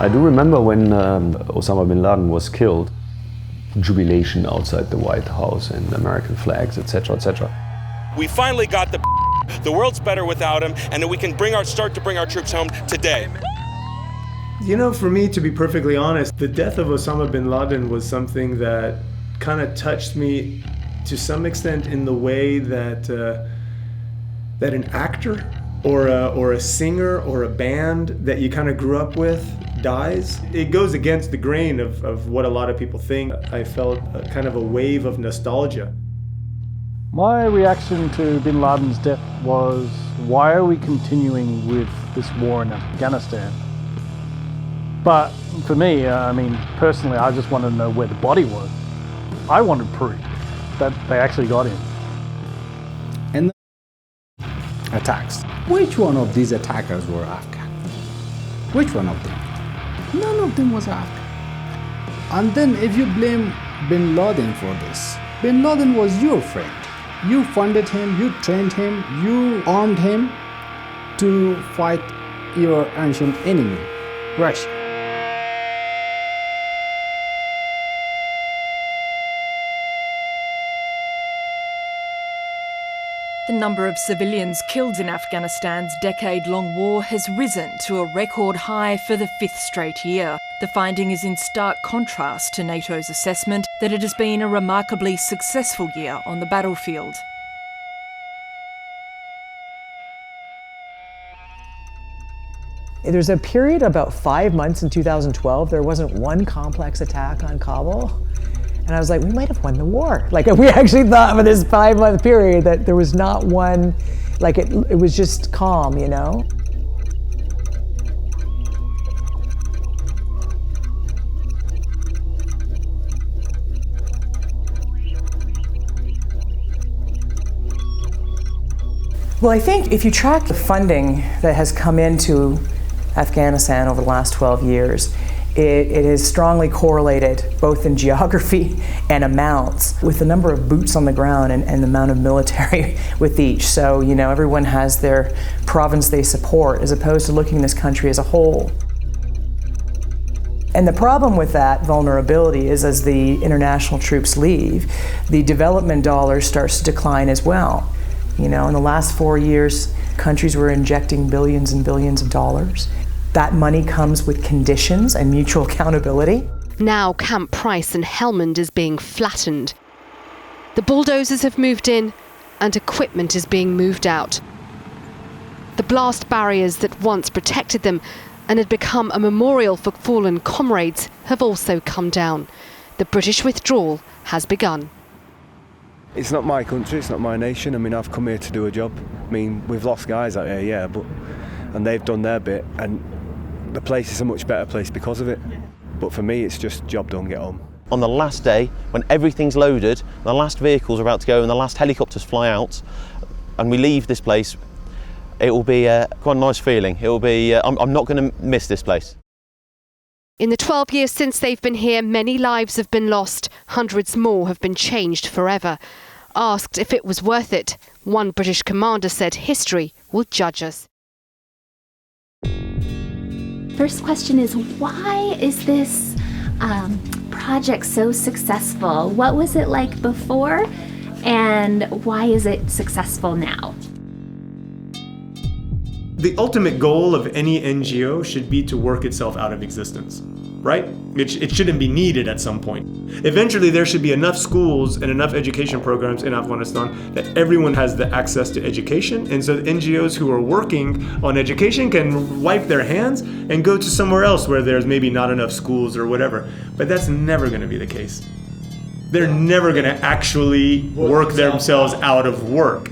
I do remember when Osama bin Laden was killed, jubilation outside the White House and American flags, etc., etc. We finally got the world's better without him, and that we can start to bring our troops home today. You know, for me, to be perfectly honest, the death of Osama bin Laden was something that kind of touched me to some extent in the way that that an actor or a singer or a band that you kind of grew up with dies. It goes against the grain of what a lot of people think. I felt kind of a wave of nostalgia. My reaction to bin Laden's death was, why are we continuing with this war in Afghanistan? But for me, I mean, personally, I just wanted to know where the body was. I wanted proof that they actually got him. And attacks. Which one of these attackers were Afghan? Which one of them? None of them was Afghan. And then if you blame bin Laden for this, bin Laden was your friend. You funded him, you trained him, you armed him to fight your ancient enemy, Russia. The number of civilians killed in Afghanistan's decade-long war has risen to a record high for the 5th straight year. The finding is in stark contrast to NATO's assessment that it has been a remarkably successful year on the battlefield. There's a period about 5 months in 2012, there wasn't one complex attack on Kabul. And I was like, we might have won the war. Like, we actually thought for this 5-month period that there was not one, like it was just calm, you know? Well, I think if you track the funding that has come into Afghanistan over the last 12 years, it is strongly correlated, both in geography and amounts, with the number of boots on the ground and the amount of military with each. So, you know, everyone has their province they support, as opposed to looking at this country as a whole. And the problem with that vulnerability is as the international troops leave, the development dollar starts to decline as well. You know, in the last 4 years, countries were injecting billions and billions of dollars. That money comes with conditions and mutual accountability. Now Camp Price and Helmand is being flattened. The bulldozers have moved in and equipment is being moved out. The blast barriers that once protected them and had become a memorial for fallen comrades have also come down. The British withdrawal has begun. It's not my country, it's not my nation. I mean, I've come here to do a job. I mean, we've lost guys out here, yeah, and they've done their bit, and the place is a much better place because of it. But for me, it's just job done, get home. On the last day, when everything's loaded, the last vehicles are about to go and the last helicopters fly out, and we leave this place, it will be quite a nice feeling. It will be, I'm not going to miss this place. In the 12 years since they've been here, many lives have been lost. Hundreds more have been changed forever. Asked if it was worth it, one British commander said history will judge us. First question is, why is this project so successful? What was it like before, and why is it successful now? The ultimate goal of any NGO should be to work itself out of existence, right? It shouldn't be needed at some point. Eventually, there should be enough schools and enough education programs in Afghanistan that everyone has the access to education, and so the NGOs who are working on education can wipe their hands and go to somewhere else where there's maybe not enough schools or whatever. But that's never going to be the case. They're never going to actually work themselves out of work.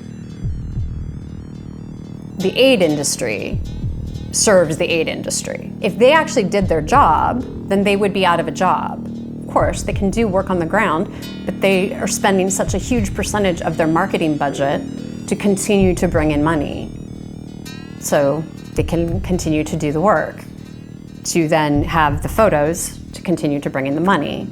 The aid industry serves the aid industry. If they actually did their job, then they would be out of a job. Of course, they can do work on the ground, but they are spending such a huge percentage of their marketing budget to continue to bring in money. So they can continue to do the work, to then have the photos to continue to bring in the money.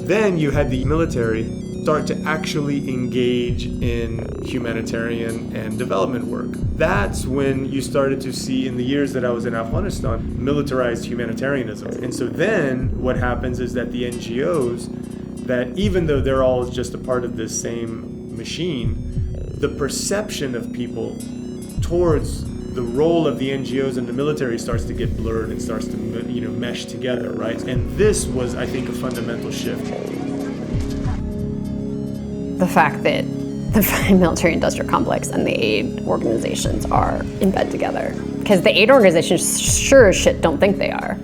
Then you had the military start to actually engage in humanitarian and development work. That's when you started to see, in the years that I was in Afghanistan, militarized humanitarianism. And so then what happens is that the NGOs, that even though they're all just a part of this same machine, the perception of people towards the role of the NGOs and the military starts to get blurred and starts to, mesh together, right? And this was, I think, a fundamental shift. The fact that the military-industrial complex and the aid organizations are in bed together. Because the aid organizations sure as shit don't think they are.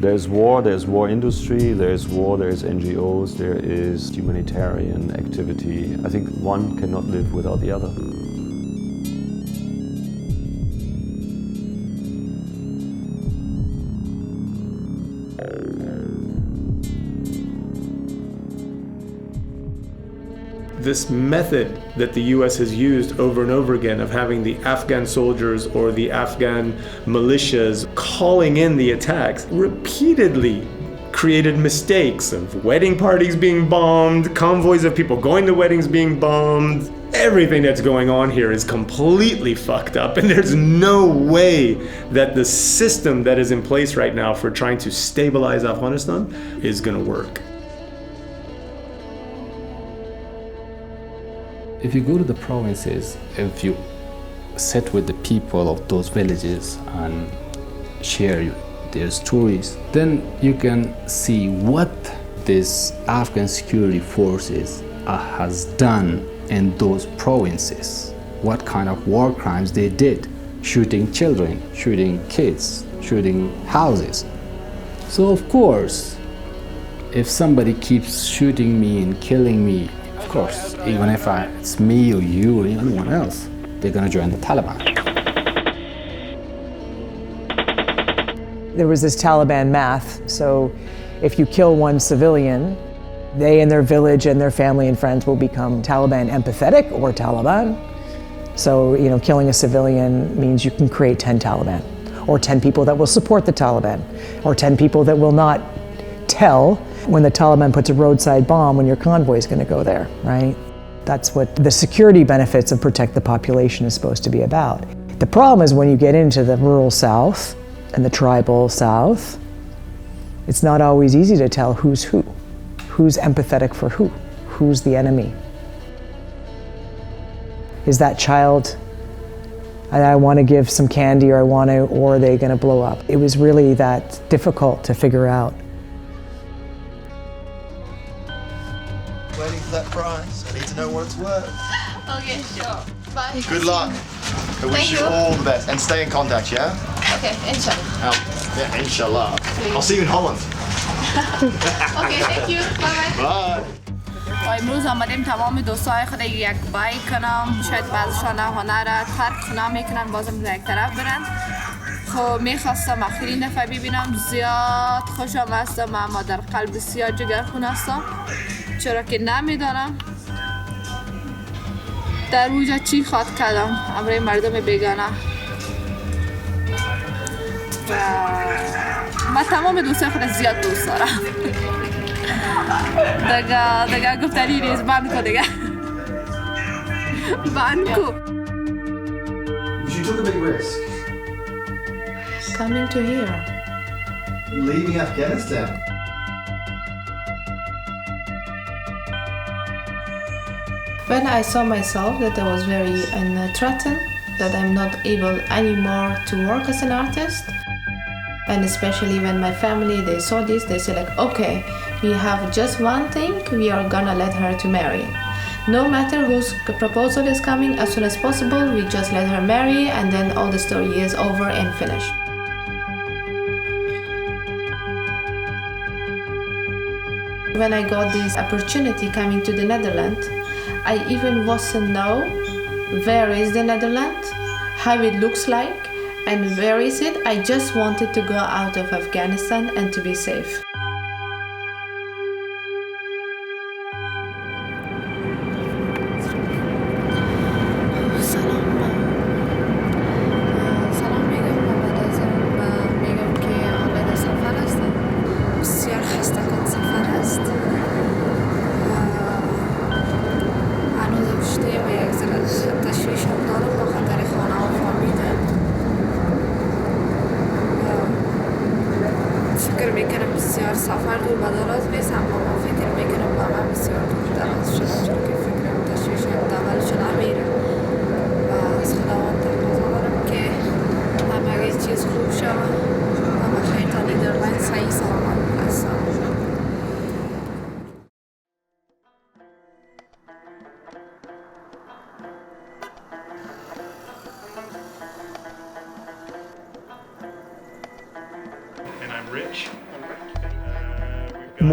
There's war industry, there's NGOs, there is humanitarian activity. I think one cannot live without the other. This method that the US has used over and over again of having the Afghan soldiers or the Afghan militias calling in the attacks repeatedly created mistakes of wedding parties being bombed, convoys of people going to weddings being bombed. Everything that's going on here is completely fucked up, and there's no way that the system that is in place right now for trying to stabilize Afghanistan is going to work. If you go to the provinces, if you sit with the people of those villages and share their stories, then you can see what this Afghan security forces has done in those provinces, what kind of war crimes they did, shooting children, shooting kids, shooting houses. So of course, if somebody keeps shooting me and killing me, of course, even if it's me or you or anyone else, they're going to join the Taliban. There was this Taliban math, so if you kill one civilian, they and their village and their family and friends will become Taliban empathetic or Taliban. So, killing a civilian means you can create 10 Taliban, or 10 people that will support the Taliban, or 10 people that will not tell when the Taliban puts a roadside bomb when your convoy is going to go there, right? That's what the security benefits of Protect the Population is supposed to be about. The problem is when you get into the rural south and the tribal south, it's not always easy to tell who's who, who's empathetic for who, who's the enemy. Is that child, I want to give some candy or are they going to blow up? It was really that difficult to figure out. Waiting for that prize. I need to know what it's worth. Okay, sure. Bye. Good luck. I wish you all the best. And stay in contact, yeah? Okay, inshallah. Yeah, inshallah. I'll see you in Holland. Okay, thank you. Bye bye. Bye. امروز آمدیم تمام دوستای خود یک بای کنم، شاید بعضشان هنر فرق نمیکنن بازم در یک طرف برن. خب میخواستم آخرین دفعه ببینم، زیاد خوشم هستم اما در قلب بسیار جگرخون هستم، چرا که نمیدانم در وجود چی خواهد کردم امروی مردم بیگانه. و من تمام دوستای خود زیاد دوست دارم. دیگه گفتنی نیست، بند کو دیگه. بند کو. You took a big risk. Coming to here. Leaving Afghanistan. When I saw myself that I was very threatened, that I'm not able anymore to work as an artist, and especially when my family, they saw this, they said like, okay, we have just one thing, we are gonna let her to marry. No matter whose proposal is coming, as soon as possible, we just let her marry and then all the story is over and finished. When I got this opportunity coming to the Netherlands, I even wasn't know where is the Netherlands, how it looks like, and where is it. I just wanted to go out of Afghanistan and to be safe.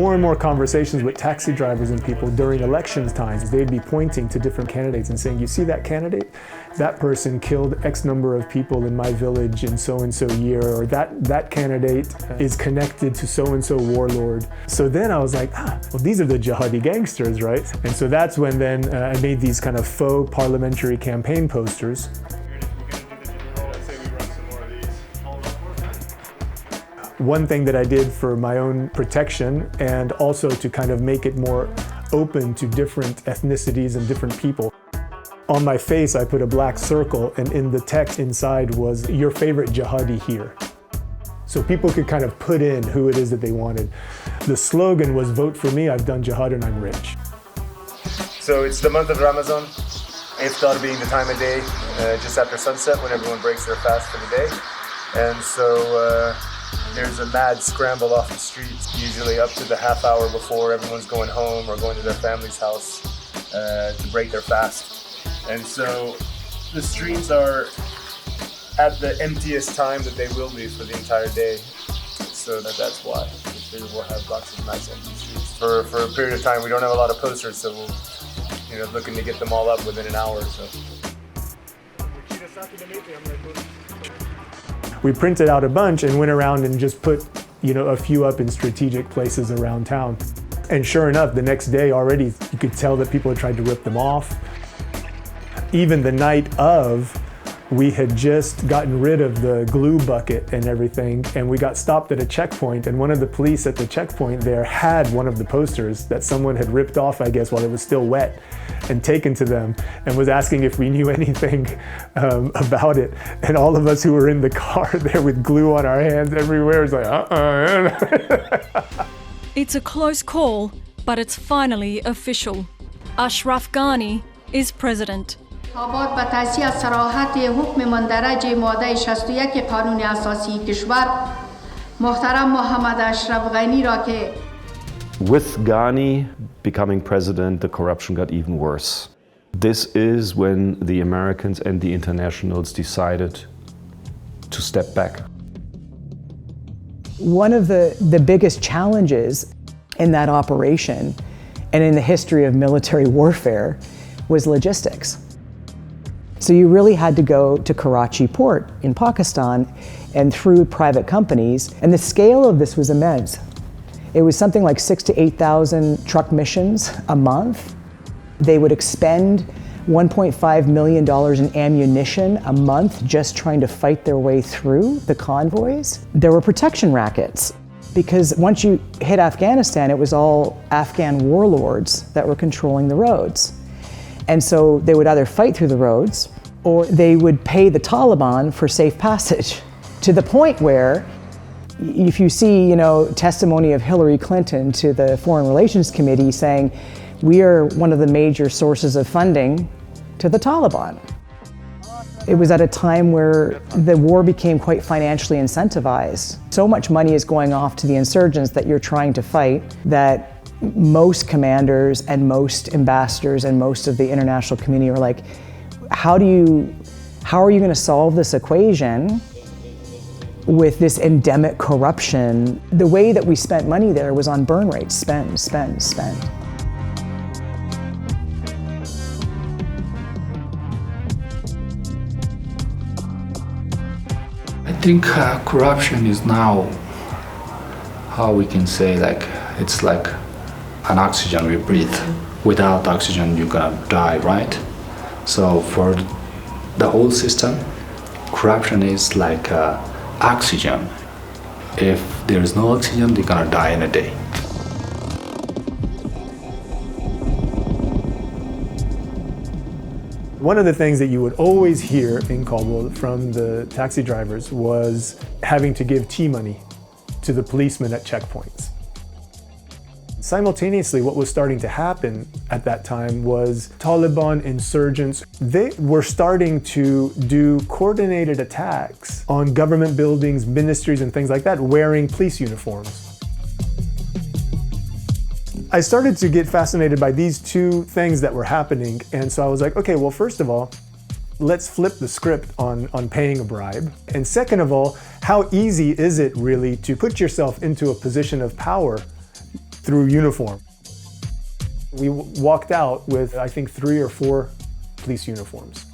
More and more conversations with taxi drivers and people during elections times, they'd be pointing to different candidates and saying, you see that candidate? That person killed X number of people in my village in so-and-so year, or that candidate is connected to so-and-so warlord. So then I was like, well, these are the Jihadi gangsters, right? And so that's when then I made these kind of faux parliamentary campaign posters. One thing that I did for my own protection and also to kind of make it more open to different ethnicities and different people. On my face, I put a black circle, and in the text inside was your favorite Jihadi here. So people could kind of put in who it is that they wanted. The slogan was vote for me, I've done jihad and I'm rich. So it's the month of Ramadan, Iftar being the time of day just after sunset when everyone breaks their fast for the day. And so there's a mad scramble off the streets, usually up to the half hour before everyone's going home or going to their family's house to break their fast. And so the streets are at the emptiest time that they will be for the entire day. So that's why we'll have lots of nice empty streets. For a period of time, we don't have a lot of posters, so we're looking to get them all up within an hour or so. We printed out a bunch and went around and just put, a few up in strategic places around town. And sure enough, the next day already, you could tell that people had tried to rip them off. Even the night of, We had just gotten rid of the glue bucket and everything, and we got stopped at a checkpoint, and one of the police at the checkpoint there had one of the posters that someone had ripped off, I guess, while it was still wet, and taken to them, and was asking if we knew anything about it. And all of us who were in the car there with glue on our hands everywhere was like, It's a close call, but it's finally official. Ashraf Ghani is president. طالبان به تصحیح از صراحت حکم مندرج ماده 61 قانون اساسی کشور محترم محمد اشرف غنی را که With Ghani becoming president, the corruption got even worse. This is when the Americans and the internationals decided to step back. One of the biggest challenges in that operation and in the history of military warfare was logistics. So you really had to go to Karachi port in Pakistan and through private companies, and the scale of this was immense. It was something like 6,000 to 8,000 truck missions a month. They would expend $1.5 million in ammunition a month just trying to fight their way through the convoys. There were protection rackets, because once you hit Afghanistan, it was all Afghan warlords that were controlling the roads. And so they would either fight through the roads or they would pay the Taliban for safe passage, to the point where if you see, testimony of Hillary Clinton to the Foreign Relations Committee saying, we are one of the major sources of funding to the Taliban. It was at a time where the war became quite financially incentivized. So much money is going off to the insurgents that you're trying to fight that most commanders and most ambassadors and most of the international community are like, how are you going to solve this equation with this endemic corruption? The way that we spent money there was on burn rates, spend. I think corruption is now, how we can say, it's like an oxygen we breathe. Without oxygen, you're gonna die, right? So for the whole system, corruption is like oxygen. If there is no oxygen, they're gonna die in a day. One of the things that you would always hear in Kabul from the taxi drivers was having to give tea money to the policemen at checkpoints. Simultaneously, what was starting to happen at that time was Taliban insurgents, they were starting to do coordinated attacks on government buildings, ministries, and things like that, wearing police uniforms. I started to get fascinated by these two things that were happening, and so I was like, okay, well, first of all, let's flip the script on paying a bribe. And second of all, how easy is it really to put yourself into a position of power through uniform? We walked out with, I think, 3 or 4 police uniforms.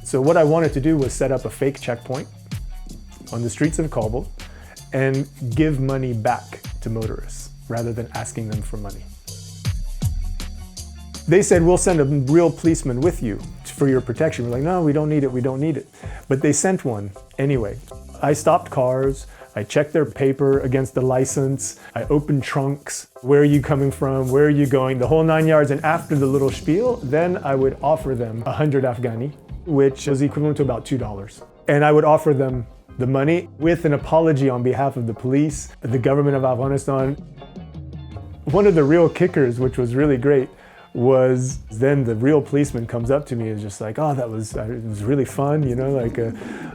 So what I wanted to do was set up a fake checkpoint on the streets of Kabul and give money back to motorists rather than asking them for money. They said, we'll send a real policeman with you for your protection. We're like, no, we don't need it. But they sent one anyway. I stopped cars, I checked their paper against the license, I opened trunks, where are you coming from, where are you going, the whole 9 yards. And after the little spiel, then I would offer them 100 Afghani, which was equivalent to about $2. And I would offer them the money with an apology on behalf of the police, the government of Afghanistan. One of the real kickers, which was really great, was then the real policeman comes up to me and is just like, oh, it was really fun,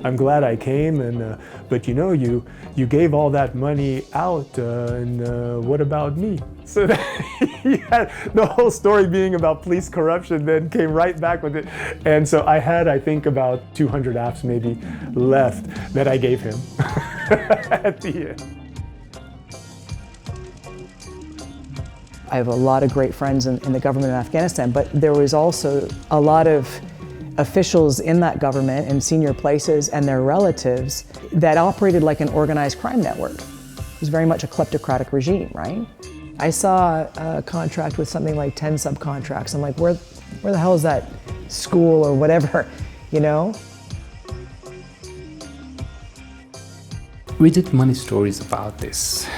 I'm glad I came, but you gave all that money out, and what about me? So the whole story being about police corruption then came right back with it. And so I had, I think, about 200 apps maybe left that I gave him at the end. I have a lot of great friends in the government of Afghanistan, but there was also a lot of officials in that government in senior places and their relatives that operated like an organized crime network. It was very much a kleptocratic regime, right? I saw a contract with something like 10 subcontracts. I'm like, where the hell is that school or whatever, We did many stories about this.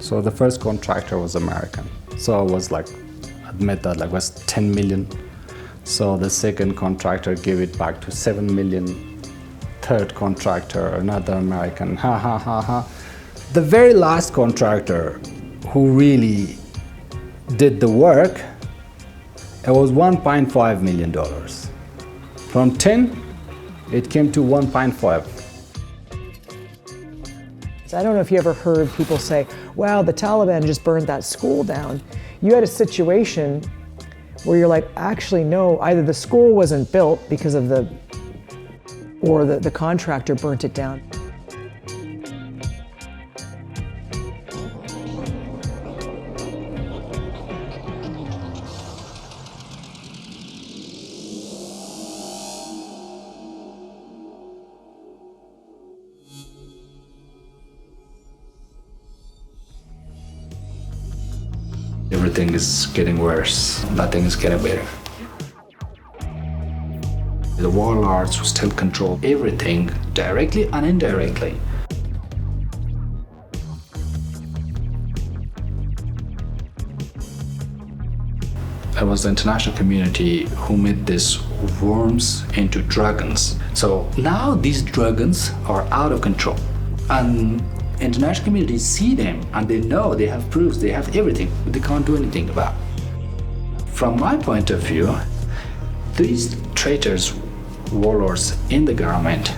So the first contractor was American. So it was like, admit that, like was 10 million. So the second contractor gave it back to 7 million. Third contractor, another American, ha ha ha ha. The very last contractor who really did the work, it was $1.5 million. From 10, it came to 1.5. I don't know if you ever heard people say, wow, the Taliban just burned that school down. You had a situation where you're like, actually, no, either the school wasn't built because of or the contractor burnt it down. Everything is getting worse, nothing is getting better. The warlords who still control everything, directly and indirectly. It was the international community who made these worms into dragons. So now these dragons are out of control. And international communities see them and they know they have proofs, they have everything, but they can't do anything about it. From my point of view, these traitors, warlords in the government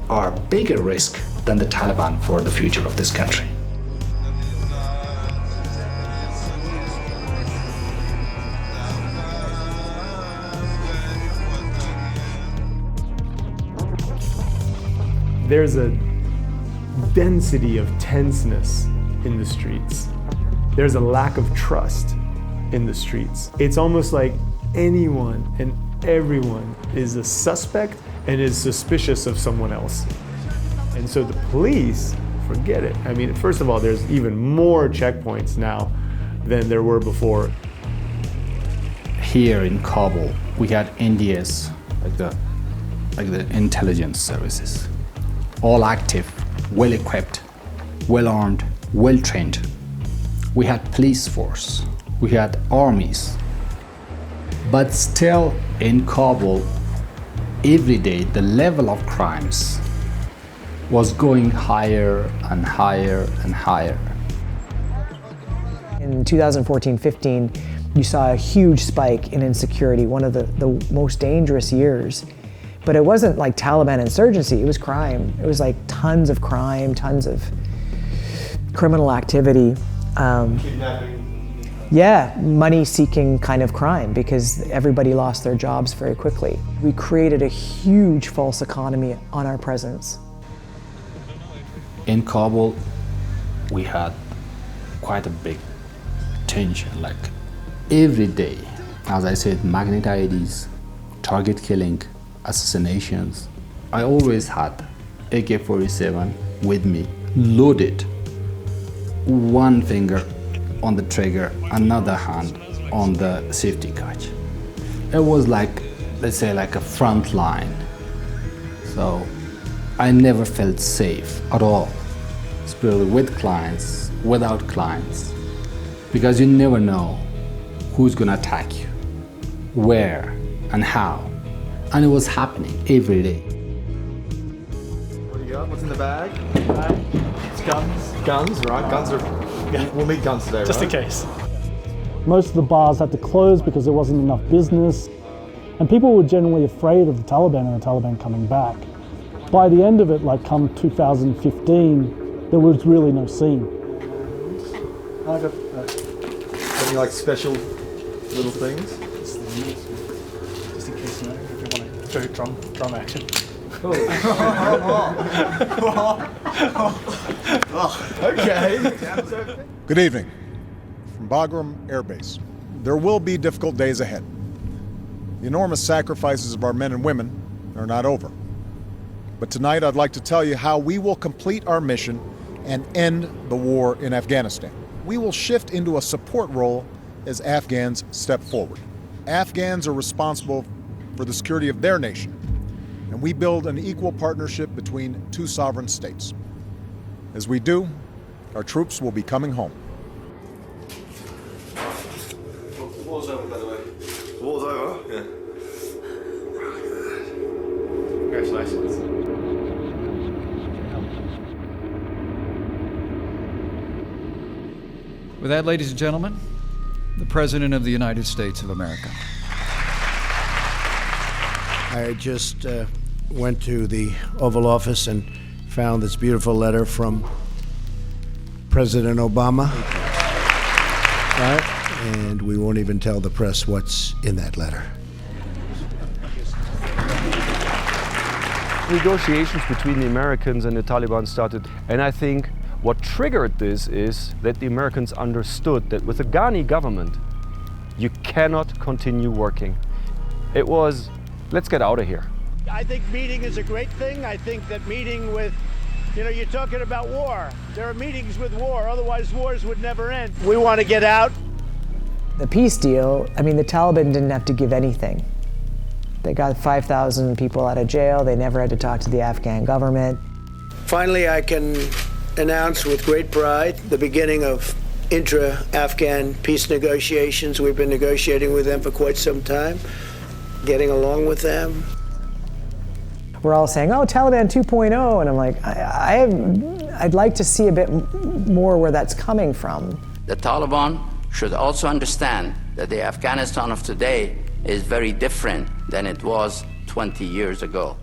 are a bigger risk than the Taliban for the future of this country. There's a density of tenseness in the streets. There's a lack of trust in the streets. It's almost like anyone and everyone is a suspect and is suspicious of someone else. And so the police, forget it. I mean, first of all, there's even more checkpoints now than there were before. Here in Kabul, we had NDS, like the intelligence services, all active, well equipped, well armed, well trained. We had police force, we had armies. But still in Kabul, every day the level of crimes was going higher and higher and higher. In 2014-15, you saw a huge spike in insecurity, one of the most dangerous years. But it wasn't like Taliban insurgency, it was crime. It was like tons of crime, tons of criminal activity. Kidnapping. Yeah, money-seeking kind of crime because everybody lost their jobs very quickly. We created a huge false economy on our presence. In Kabul, we had quite a big tension, like every day, as I said, magnet IEDs, target killing, assassinations. I always had AK-47 with me, loaded, one finger on the trigger, another hand on the safety catch. It was like, let's say, like a front line. So I never felt safe at all, especially with clients, without clients, because you never know who's gonna attack you, where and how. And it was happening every day. What do you got? What's in the bag? It's guns. Guns, right? Guns are... Yeah. We'll need guns today, Just right? in case. Most of the bars had to close because there wasn't enough business. And people were generally afraid of the Taliban and the Taliban coming back. By the end of it, like come 2015, there was really no scene. I got any like special little things? Just in case, you know, if you want to do drum action. Okay. Good evening. From Bagram Air Base. There will be difficult days ahead. The enormous sacrifices of our men and women are not over. But tonight I'd like to tell you how we will complete our mission and end the war in Afghanistan. We will shift into a support role as Afghans step forward. Afghans are responsible for the security of their nation. and we build an equal partnership between two sovereign states. As we do, our troops will be coming home. The war's over, by the way. The war's over? Yeah. Congratulations. With that, ladies and gentlemen, the President of the United States of America. I just went to the Oval Office and found this beautiful letter from President Obama. Right? And we won't even tell the press what's in that letter. Negotiations between the Americans and the Taliban started, and I think what triggered this is that the Americans understood that with the Afghani government, you cannot continue working. It was, let's get out of here. I think meeting is a great thing. I think that meeting with, you're talking about war. There are meetings with war, otherwise wars would never end. We want to get out. The peace deal, the Taliban didn't have to give anything. They got 5,000 people out of jail. They never had to talk to the Afghan government. Finally, I can announce with great pride the beginning of intra-Afghan peace negotiations. We've been negotiating with them for quite some time, getting along with them. We're all saying, oh, Taliban 2.0, and I'm like, I'd like to see a bit more where that's coming from. The Taliban should also understand that the Afghanistan of today is very different than it was 20 years ago.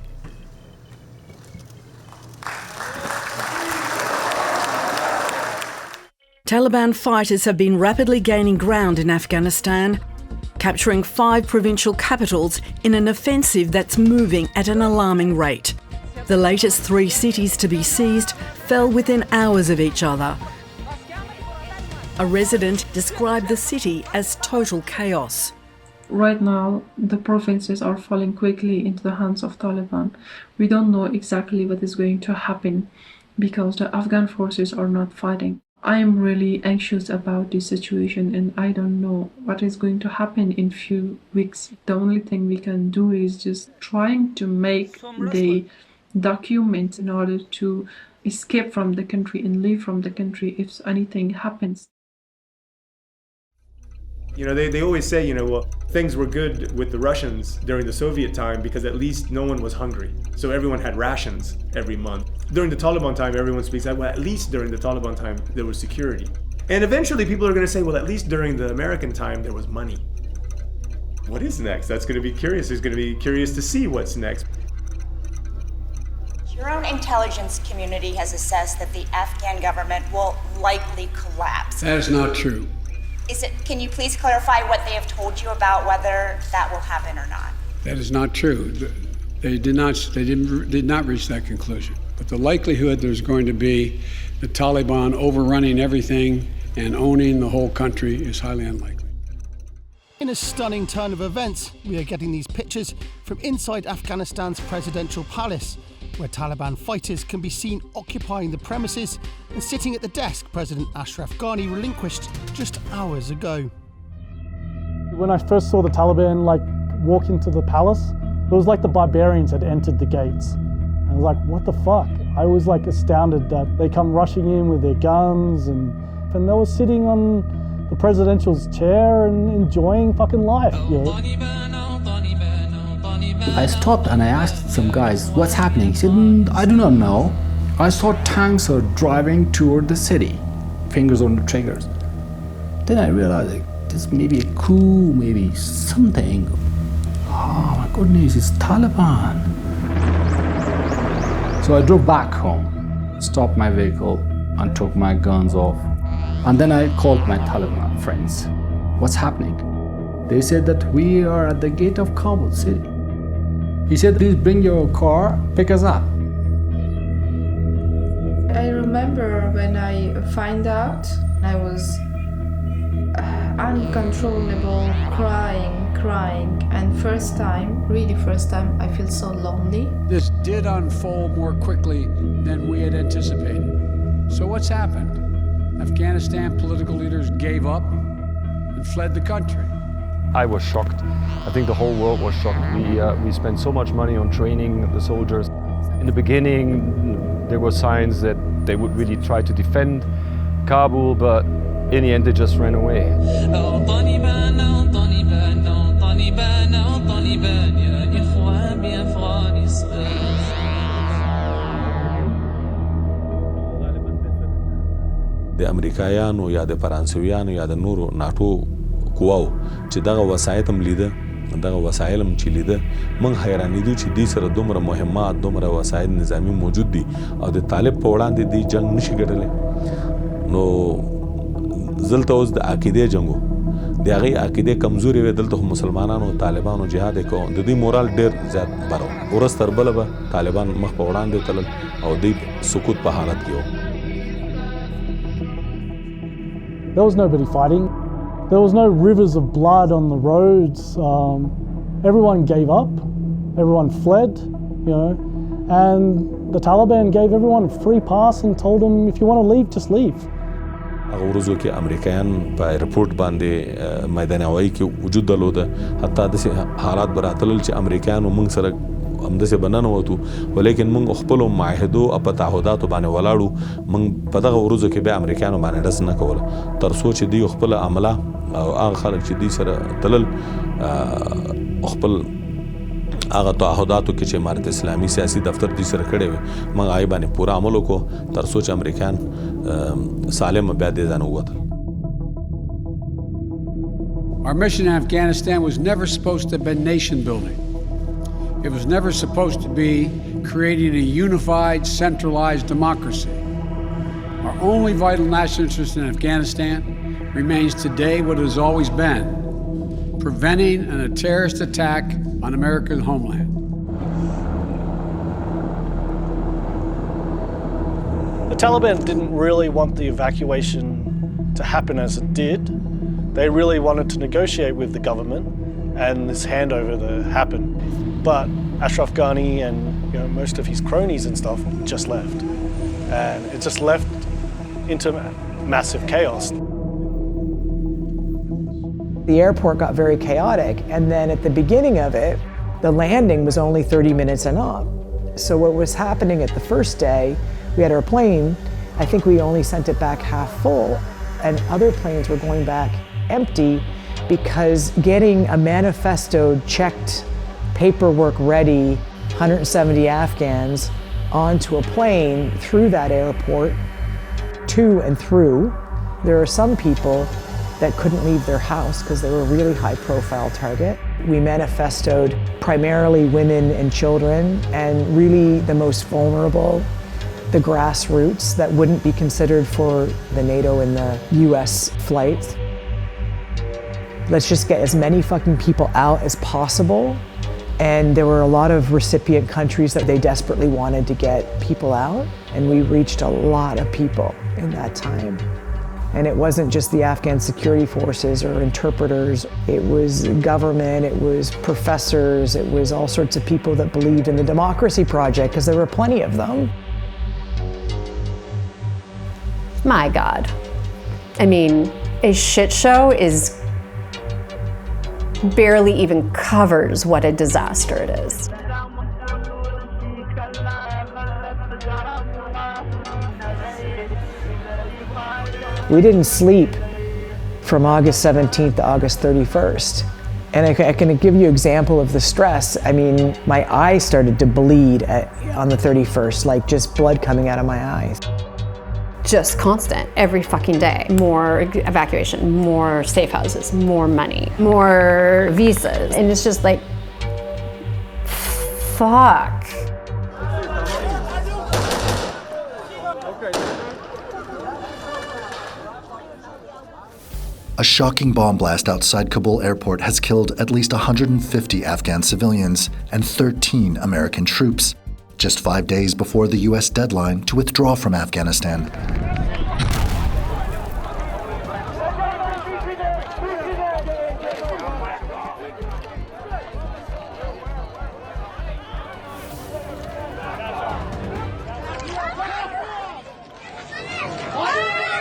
Taliban fighters have been rapidly gaining ground in Afghanistan, capturing 5 provincial capitals in an offensive that's moving at an alarming rate. The latest 3 cities to be seized fell within hours of each other. A resident described the city as total chaos. Right now, the provinces are falling quickly into the hands of Taliban. We don't know exactly what is going to happen because the Afghan forces are not fighting. I am really anxious about this situation and I don't know what is going to happen in few weeks. The only thing we can do is just trying to make the documents in order to escape from the country and leave from the country if anything happens. They always say, well, things were good with the Russians during the Soviet time because at least no one was hungry. So everyone had rations every month. During the Taliban time, everyone speaks like, well, at least during the Taliban time, there was security. And eventually people are going to say, well, at least during the American time, there was money. What is next? That's going to be curious. Who's going to be curious to see what's next? Your own intelligence community has assessed that the Afghan government will likely collapse. That is not true. Can you please clarify what they have told you about whether that will happen or not? That is not true. They did not reach that conclusion. But the likelihood there's going to be the Taliban overrunning everything and owning the whole country is highly unlikely. In a stunning turn of events, we are getting these pictures from inside Afghanistan's presidential palace, where Taliban fighters can be seen occupying the premises and sitting at the desk President Ashraf Ghani relinquished just hours ago. When I first saw the Taliban walk into the palace, it was like the barbarians had entered the gates. I was like, what the fuck? I was astounded that they come rushing in with their guns and they were sitting on the presidential's chair and enjoying fucking life. I stopped and I asked some guys, what's happening? He said, I do not know. I saw tanks are driving toward the city, fingers on the triggers. Then I realized this may be a coup, maybe something. Oh my goodness, it's Taliban. So I drove back home, stopped my vehicle and took my guns off. And then I called my Taliban friends. What's happening? They said that we are at the gate of Kabul city. He said, please bring your car, pick us up. I remember when I found out, I was uncontrollable, crying, and first time, I feel so lonely. This did unfold more quickly than we had anticipated. So what's happened? Afghanistan political leaders gave up and fled the country. I was shocked. I think the whole world was shocked. We spent so much money on training the soldiers. In the beginning, there were signs that they would really try to defend Kabul, but in the end, they just ran away. د امریکایانو یا د فرانسویانو یا د نورو ناټو قواو چې دغه وسایت هم لیده دغه وسایل هم چې لیده موږ حیرانېدو چې دوی سره دومره مهمات دومره وسایل نظامي موجود دي او د طالب په وړاندې دوی جنګ نشي ګټلی نو دلته اوس د عقیدې جنګ و د هغې عقیدې کمزورې وې دلته خو مسلمانانو طالبانو جهاد یې کوو د دوی مورال ډېر زیات بر و ورځ تر بله به طالبان مخ په وړاندې تلل او دوی سقوط په حالت کې و. There was nobody fighting. There was no rivers of blood on the roads. Everyone gave up. Everyone fled, you know. And the Taliban gave everyone a free pass and told them, if you want to leave, just leave. هغه ورځو کې امریکایان په ایرپورټ باندې میدان هوایي کې وجود درلوده حتی داسې حالات به راتلل چې امریکایانو موږ سره همداسې به ننوتو ولیکن موږ خپلو معاهدو او په تعهداتو باندې ولاړو موږ په دغه ورځو کې بیا امریکایانو باندې ډز نه کوله تر څو چې دوی خپله عمله او هغه خلک چې دوی سره تلل خپل هغه تعهداتو کې چې امارت اسلامي سیاسي دفتر دوی سره کړی وي موږ هغې باندې پوره عمل وکړو تر څو چې امریکایان سالم بیا دې ځای نه ووتل. Our mission in Afghanistan was never supposed to have been nation building. It was never supposed to be creating a unified, centralized democracy. Our only vital national interest in Afghanistan remains today what it has always been, preventing a terrorist attack on America's homeland. The Taliban didn't really want the evacuation to happen as it did. They really wanted to negotiate with the government and this handover to happen. But Ashraf Ghani and most of his cronies and stuff just left. And it just left into massive chaos. The airport got very chaotic, and then at the beginning of it, the landing was only 30 minutes and up. So what was happening at the first day, we had our plane, I think we only sent it back half full, and other planes were going back empty because getting a manifesto checked, paperwork ready, 170 Afghans onto a plane through that airport, to and through. There are some people that couldn't leave their house because they were a really high profile target. We manifestoed primarily women and children, and really the most vulnerable, the grassroots that wouldn't be considered for the NATO and the US flights. Let's just get as many fucking people out as possible. And there were a lot of recipient countries that they desperately wanted to get people out, and we reached a lot of people in that time. And it wasn't just the Afghan security forces or interpreters, it was government, it was professors, it was all sorts of people that believed in the democracy project, because there were plenty of them. My God. I mean, a shit show is barely even covers what a disaster it is. We didn't sleep from August 17th to August 31st. And I can give you an example of the stress. I mean, my eye started to bleed on the 31st, like just blood coming out of my eyes. Just constant, every fucking day. More evacuation, more safe houses, more money, more visas. And it's just like, fuck. A shocking bomb blast outside Kabul airport has killed at least 150 Afghan civilians and 13 American troops, just 5 days before the US deadline to withdraw from Afghanistan.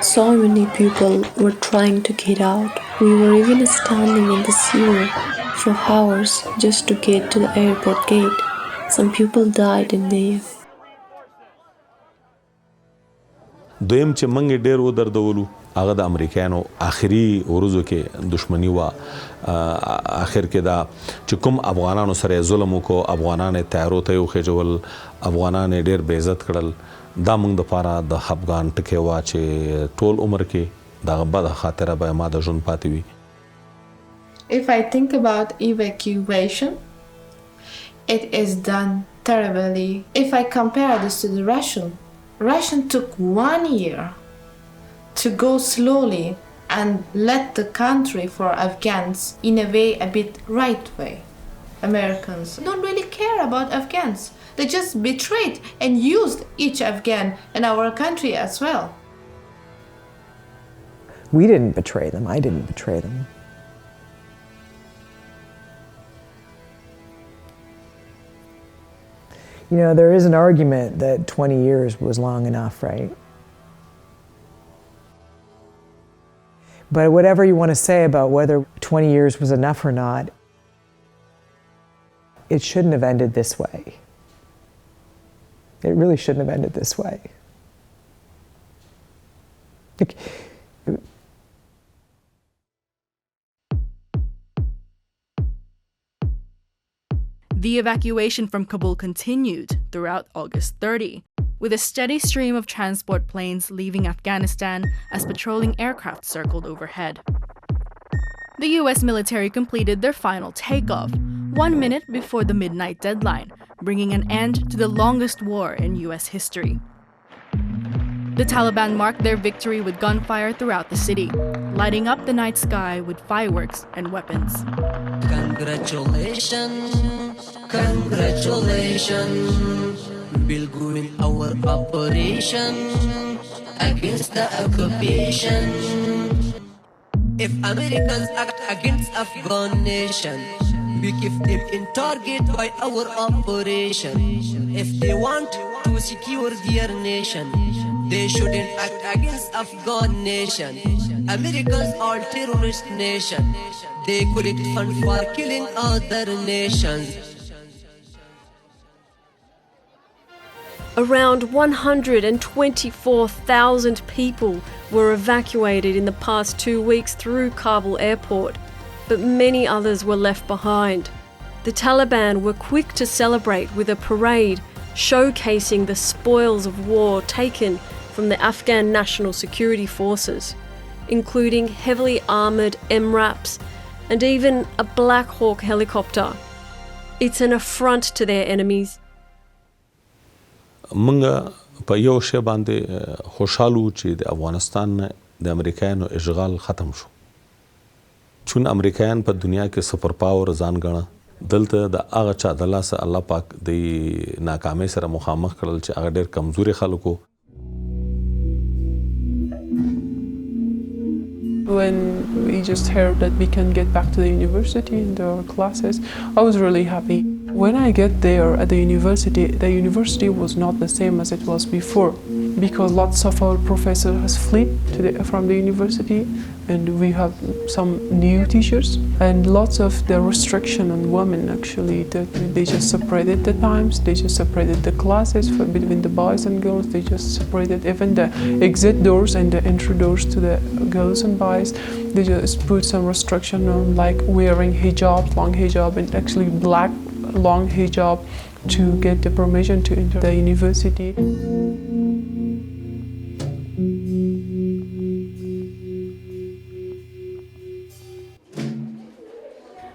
So many people were trying to get out We were even standing in the sewer for hours just to get to the airport gate. Some people died in there. دویم چې موږ ډېر ودردولو هغه د امریکایانو آخري ورځو کې دښمني وه. آخر کې دا چې کوم افغانانو سره ظلم وکړو، افغانان یې تیارو ته یې وخېژول، افغانان یې ډېر بې عزت کړل، دا موږ دپاره د خفګان ټکی وه چې ټول عمر کې دغه بده خاطره به ما د ژوند پاتې وي. If I think about evacuation, it is done terribly. If I compare this to the Russian took 1 year to go slowly and let the country for Afghans in a way, a bit right way. Americans don't really care about Afghans. They just betrayed and used each Afghan in our country as well. We didn't betray them. I didn't betray them. You know, there is an argument that 20 years was long enough, right? But whatever you want to say about whether 20 years was enough or not, it shouldn't have ended this way. It really shouldn't have ended this way. The evacuation from Kabul continued throughout August 30, with a steady stream of transport planes leaving Afghanistan as patrolling aircraft circled overhead. The US military completed their final takeoff 1 minute before the midnight deadline, bringing an end to the longest war in US history. The Taliban marked their victory with gunfire throughout the city, lighting up the night sky with fireworks and weapons. Congratulations, we'll go in our operation against the occupation. If Americans act against Afghan nation, we keep them in target by our operation. If they want to secure their nation, they shouldn't act against Afghan nation. Americans are terrorist nation. They collect fund for killing other nations. Around 124,000 people were evacuated in the past 2 weeks through Kabul airport, but many others were left behind. The Taliban were quick to celebrate with a parade showcasing the spoils of war taken from the Afghan National Security Forces, including heavily armoured MRAPs and even a Black Hawk helicopter. It's an affront to their enemies. موږ په یو شی باندې خوشحالو چې د افغانستان د امریکایانو اشغال ختم شو. چون امریکایان په دنیا کې سپر پاور ځان ګڼه، دلته د هغه چا د لاسه الله پاک د ناکامۍ سره مخامخ کړل چې هغه ډېر کمزوري خلکو. When we just heard that we can get back to the university and our classes, I was really happy. When I get there at the university was not the same as it was before, because lots of our professors has fled from the university, and we have some new teachers, and lots of the restriction on women actually, they just separated the times, they just separated the classes between the boys and girls, they just separated even the exit doors and the entry doors to the girls and boys. They just put some restriction on like wearing hijab, long hijab, and actually black long hijab to get the permission to enter the university.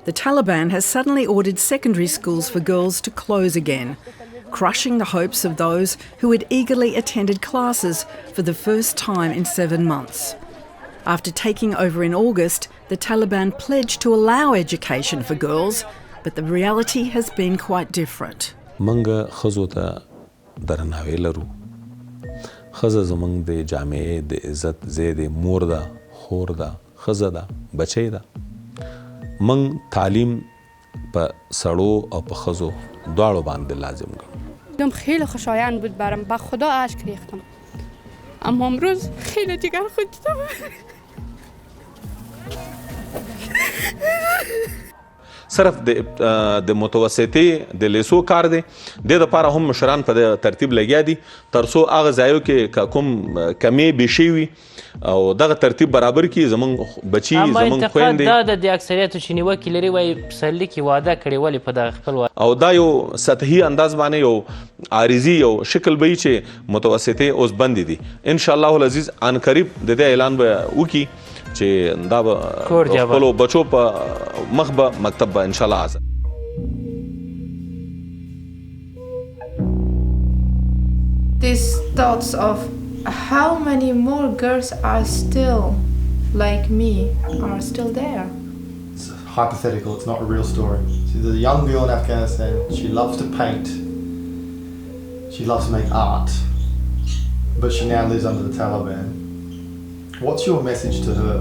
The Taliban has suddenly ordered secondary schools for girls to close again, crushing the hopes of those who had eagerly attended classes for the first time in 7 months. After taking over in August, the Taliban pledged to allow education for girls, but the reality has been quite different. منګه خزو ته درناوی لرو. خزه زمنګ د جامعې د عزت زید مور ده، خور ده، خزه ده، بچی ده. من تعلیم په سړو او په خزو دواړو باندې لازم ګڼم. دم خیلی خوشایند بود برام، با خدا اشک ریختم. اما امروز خیلی جگر خود صرف د متوسطې د لیسو کار دی د لپاره هم مشران په ترتیب لګیا دي تر څو هغه ځایو کې کوم کمې بشي وي او دغه ترتیب برابر کی زمونږ بچي زمونږ خويندې دا د اکثریت چې نیوکې لري وایي پسرلي کې واده کړي ولې په دغه خپل او دا یو سطحي انداز باندې یو عارضي یو شکل به چې متوسطې اوس بند دي ان شاء الله العزیز ان قریب د دې اعلان به وکي چې دا خپل بچو په مخ به مکتب به ان شاء الله حاضر. These thoughts of how many more girls are still like me are still there. It's hypothetical, it's not a real story. She's a young girl in Afghanistan, she loves to paint, she loves to make art, but she now lives under the Taliban. What's your message to her?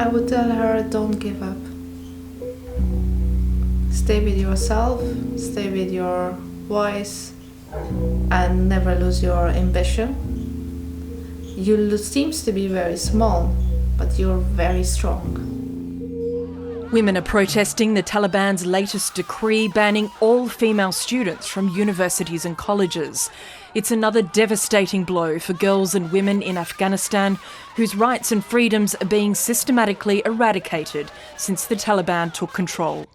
I would tell her, don't give up. Stay with yourself, stay with your voice, and never lose your ambition. You seems to be very small, but you're very strong. Women are protesting the Taliban's latest decree banning all female students from universities and colleges. It's another devastating blow for girls and women in Afghanistan whose rights and freedoms are being systematically eradicated since the Taliban took control.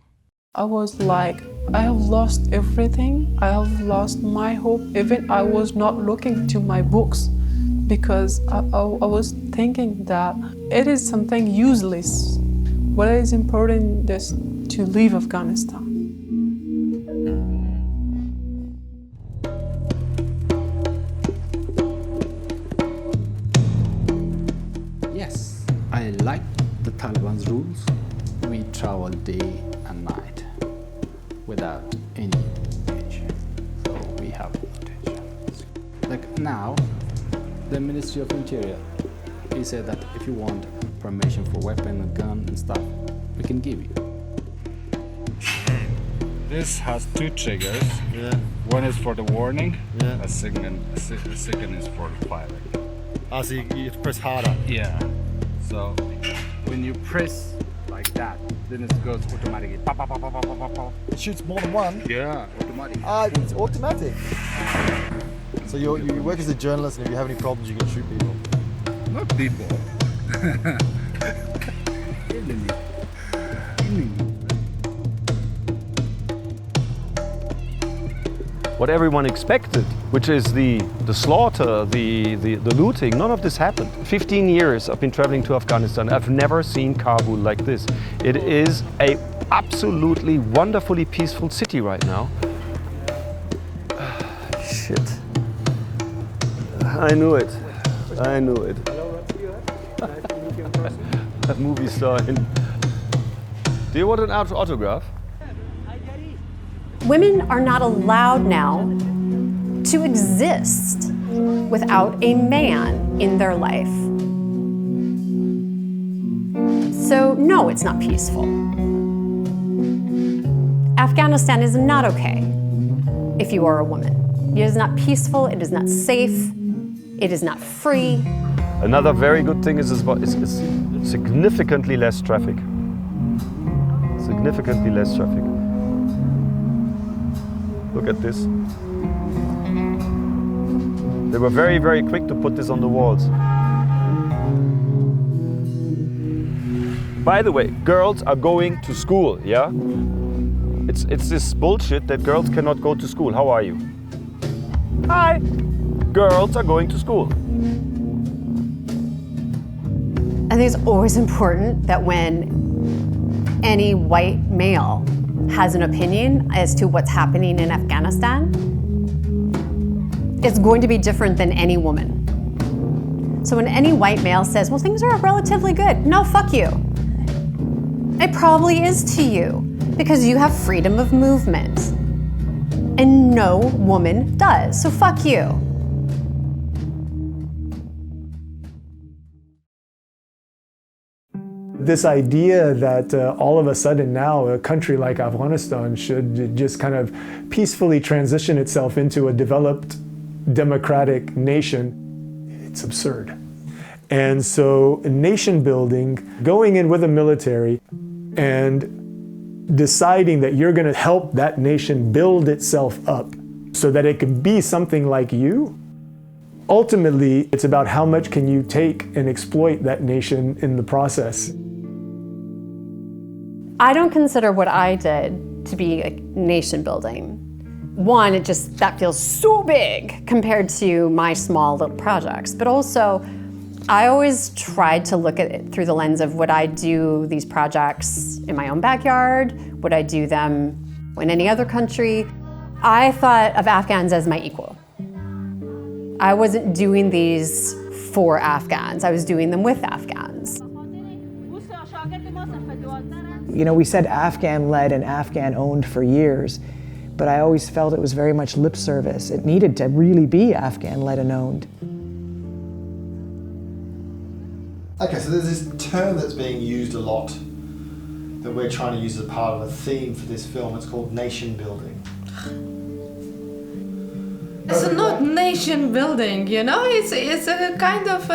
I was like, I have lost everything. I have lost my hope. Even I was not looking to my books because I was thinking that it is something useless. What is important is to leave Afghanistan. Yes, I like the Taliban's rules. We travel day and night without any tension. So we have no tension. Like now, the Ministry of Interior, he said that if you want permission for weapon and gun and stuff, we can give you. This has two triggers. Yeah. One is for the warning. Yeah. A second is for the firing. Ah, so you press harder. Yeah. So when you press like that, then it goes automatically. Pop, pop, pop, pop, pop, pop, pop. It shoots more than one? Yeah, automatic. Ah, it's automatic. So you work as a journalist, and if you have any problems, you can shoot people. Not people. What everyone expected, which is the slaughter, the looting, none of this happened. 15 years I've been traveling to Afghanistan. I've never seen Kabul like this. It is a absolutely wonderfully peaceful city right now. Shit. I knew it. I knew it. That movie star. Do you want an autograph? Women are not allowed now to exist without a man in their life. So no, it's not peaceful. Afghanistan is not okay if you are a woman. It is not peaceful, it is not safe, it is not free. Another very good thing is it's significantly less traffic. Significantly less traffic. Look at this. They were very, very quick to put this on the walls. By the way, girls are going to school, yeah? It's this bullshit that girls cannot go to school. How are you? Hi! Girls are going to school. I think it's always important that when any white male has an opinion as to what's happening in Afghanistan, it's going to be different than any woman. So when any white male says, well, things are relatively good, no, fuck you. It probably is to you because you have freedom of movement. And no woman does, so fuck you. This idea that all of a sudden now a country like Afghanistan should just kind of peacefully transition itself into a developed democratic nation, it's absurd. And so nation building, going in with a military and deciding that you're going to help that nation build itself up so that it can be something like you. Ultimately, it's about how much can you take and exploit that nation in the process. I don't consider what I did to be a nation building. One, that feels so big compared to my small little projects, but also I always tried to look at it through the lens of would I do these projects in my own backyard? Would I do them in any other country? I thought of Afghans as my equal. I wasn't doing these for Afghans, I was doing them with Afghans. You know, we said Afghan-led and Afghan-owned for years, but I always felt it was very much lip service. It needed to really be Afghan-led and owned. Okay, so there's this term that's being used a lot that we're trying to use as part of a theme for this film. It's called nation building. It's not nation building, you know. It's a kind of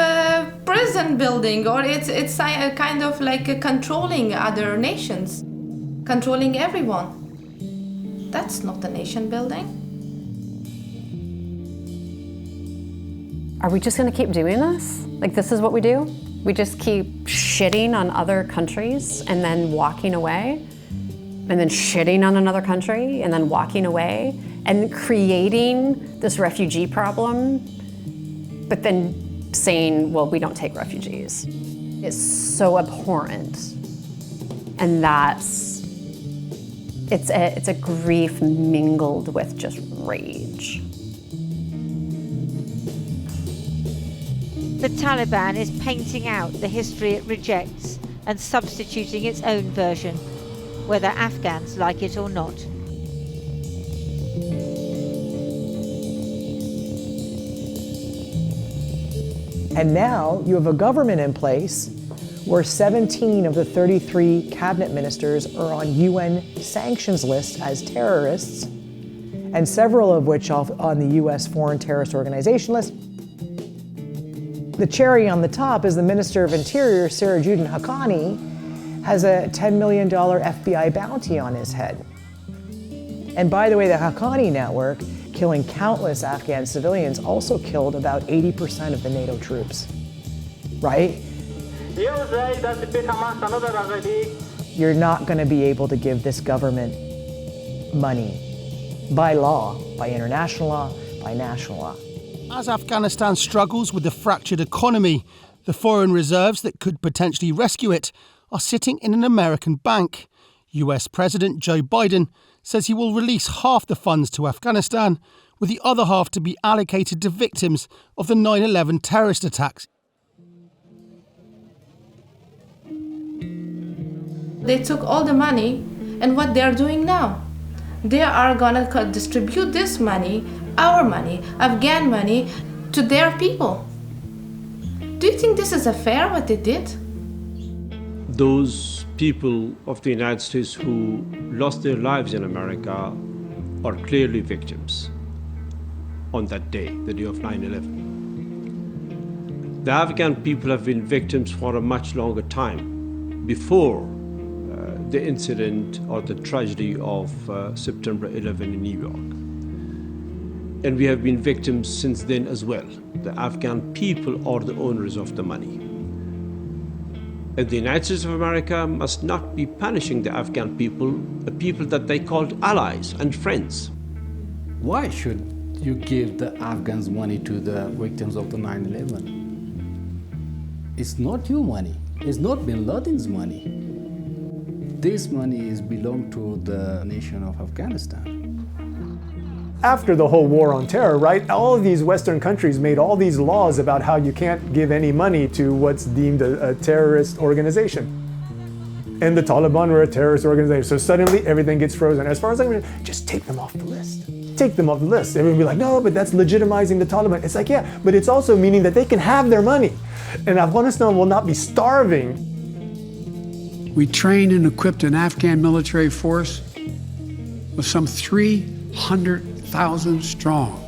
prison building, or it's a kind of like controlling other nations, controlling everyone. That's not the nation building. Are we just going to keep doing this? Like, this is what we do? We just keep shitting on other countries and then walking away, and then shitting on another country and then walking away, and creating this refugee problem, but then saying, well, we don't take refugees. It's so abhorrent. And it's a grief mingled with just rage. The Taliban is painting out the history it rejects and substituting its own version, whether Afghans like it or not. And now you have a government in place where 17 of the 33 cabinet ministers are on UN sanctions lists as terrorists, and several of which are on the US Foreign Terrorist Organization list. The cherry on the top is the Minister of Interior, Sirajuddin Haqqani, has a $10 million FBI bounty on his head. And by the way, the Haqqani network, killing countless Afghan civilians, also killed about 80% of the NATO troops, right? You're not going to be able to give this government money by law, by international law, by national law. As Afghanistan struggles with a fractured economy, the foreign reserves that could potentially rescue it are sitting in an American bank. US President Joe Biden says he will release half the funds to Afghanistan, with the other half to be allocated to victims of the 9/11 terrorist attacks. They took all the money, and what they are doing now? They are gonna distribute this money, our money, Afghan money, to their people. Do you think this is fair, what they did? Those people of the United States who lost their lives in America are clearly victims on that day, the day of 9/11. The Afghan people have been victims for a much longer time before the incident or the tragedy of September 11 in New York. And we have been victims since then as well. The Afghan people are the owners of the money. And the United States of America must not be punishing the Afghan people, the people that they called allies and friends. Why should you give the Afghans money to the victims of the 9/11? It's not your money. It's not Bin Laden's money. This money belongs to the nation of Afghanistan. After the whole war on terror, right, all of these Western countries made all these laws about how you can't give any money to what's deemed a terrorist organization. And the Taliban were a terrorist organization, so suddenly everything gets frozen. As far as I'm concerned, just take them off the list. Take them off the list. Everyone will be like, no, but that's legitimizing the Taliban. It's like, yeah, but it's also meaning that they can have their money. And Afghanistan will not be starving. We trained and equipped an Afghan military force with some 300,000 strong.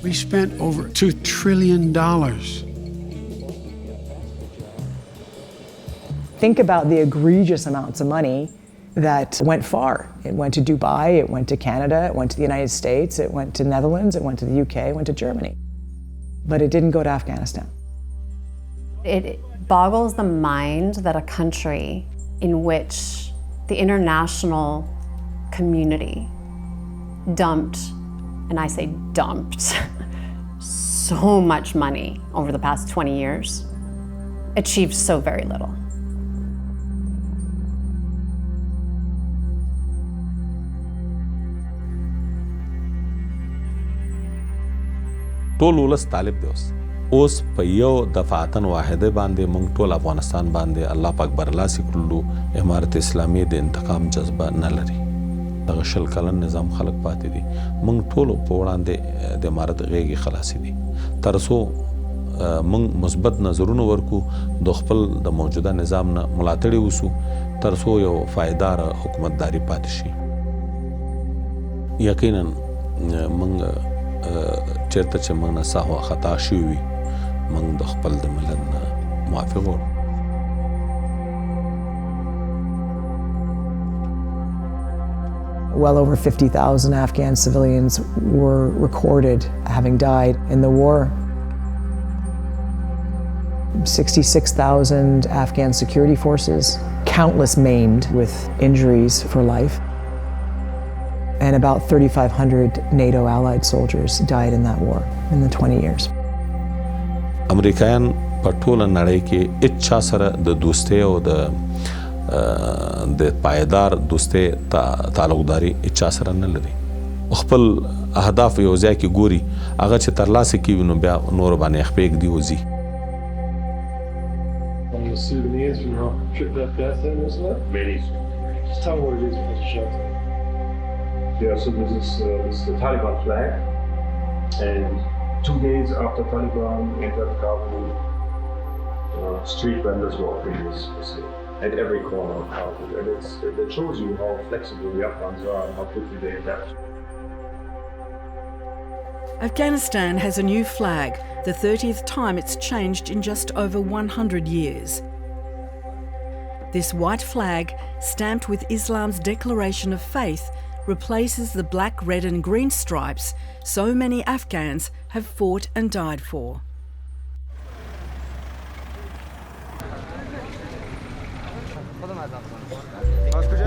We spent over $2 trillion think about the egregious amounts of money that went far. It went to Dubai, it went to Canada, it went to the United States, it went to Netherlands, it went to the UK, it went to Germany. But it didn't go to Afghanistan. It boggles the mind that a country in which the international community dumped, and I say dumped, so much money over the past 20 years, achieved so very little. ټول ولس طالب دی اوس په یو دفعتن واحده باندې موږ ټول افغانستان باندې الله پاک برلاسي کړلو امارت اسلامي د انتقام جذبه نه لري دغه شل کلن نظام خلق پاتې دي موږ ټول په وړاندې د امارت غېږې خلاصي دي تر څو موږ مثبت نظرونه ورکو د خپل د موجوده نظام نه ملاتړي وسو تر څو یو فایدار حکومتداري پاتې شي یقینا موږ چیرته چې موږ نه سهو خطا شوي وي موږ د خپل د ملت نه معافي غواړو Well over 50,000 Afghan civilians were recorded having died in the war. 66,000 Afghan security forces, countless maimed with injuries for life. And about 3,500 NATO allied soldiers died in that war in the 20 years. امریکایان په ټوله نړۍ کې اچا سره د دوستۍ او د پایدار دوستۍ تعلقداري اچا سره نه لري خپل اهداف یو ځای کې ګوري هغه چې ترلاسه کوي نو بیا نور باندې خپېږ دی وځي The souvenirs from your trip to Afghanistan, wasn't it? Many souvenirs. Just tell me what it is for the show. Yeah, so this is the Taliban flag, and 2 days after Taliban entered Kabul, street vendors were offering this for sale at every corner of Kabul, and it shows you how flexible the Afghans are and how quickly they adapt. Afghanistan has a new flag, the 30th time it's changed in just over 100 years. This white flag, stamped with Islam's declaration of faith, replaces the black, red and green stripes so many Afghans have fought and died for.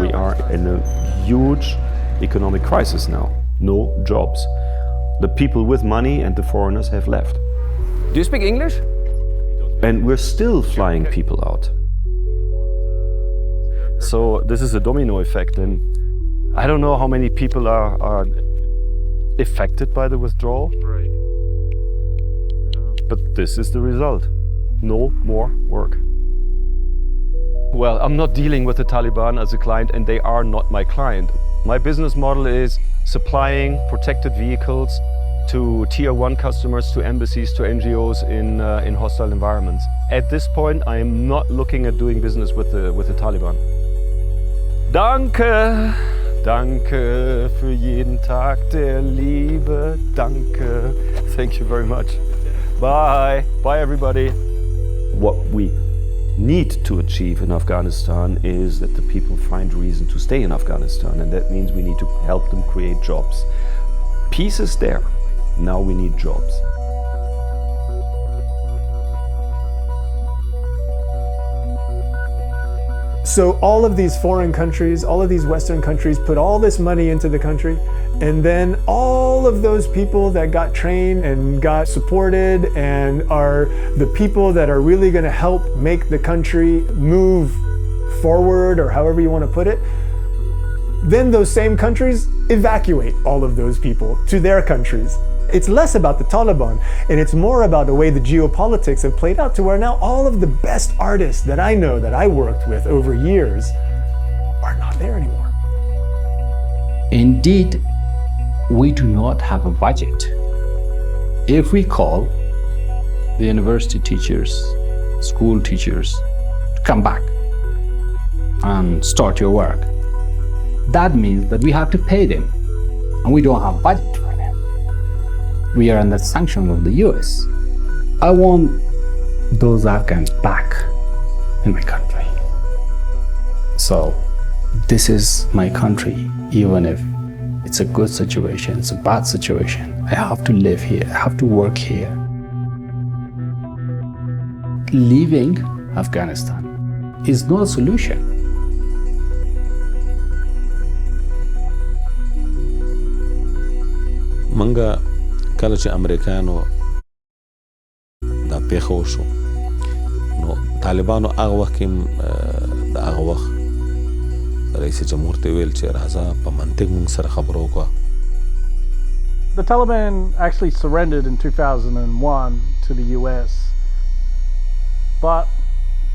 We are in a huge economic crisis now. No jobs. The people with money and the foreigners have left. Do you speak English? And we're still flying people out. So this is a domino effect, and I don't know how many people are affected by the withdrawal. But this is the result. No more work. Well, I'm not dealing with the Taliban as a client, and they are not my client. My business model is supplying protected vehicles to tier 1 customers, to embassies, to NGOs in hostile environments. At this point, I am not looking at doing business with the Taliban. Danke, danke für jeden Tag der Liebe. Danke. Thank you very much. Bye. Bye, everybody. What we need to achieve in Afghanistan is that the people find reason to stay in Afghanistan, and that means we need to help them create jobs. Peace is there. Now we need jobs. So all of these foreign countries, all of these Western countries put all this money into the country, and then all of those people that got trained and got supported and are the people that are really going to help make the country move forward, or however you want to put it, then those same countries evacuate all of those people to their countries. It's less about the Taliban, and it's more about the way the geopolitics have played out, to where now all of the best artists that I know, that I worked with over years, are not there anymore. Indeed, we do not have a budget. If we call the university teachers, school teachers to come back and start your work, that means that we have to pay them, and we don't have budget for them. We are under sanctions of the US. I want those Afghans back in my country. So this is my country, even if it's a good situation, it's a bad situation. I have to live here, I have to work here. Leaving Afghanistan is not a solution. منګه کله چې امریکایانو دا پیښه وشو نو طالبانو هغه وخت کې د هغه وخت رئیس جمهور ته ویل چې راځه په منطق موږ سره خبرو وکړه. The Taliban actually surrendered in 2001 to the US, but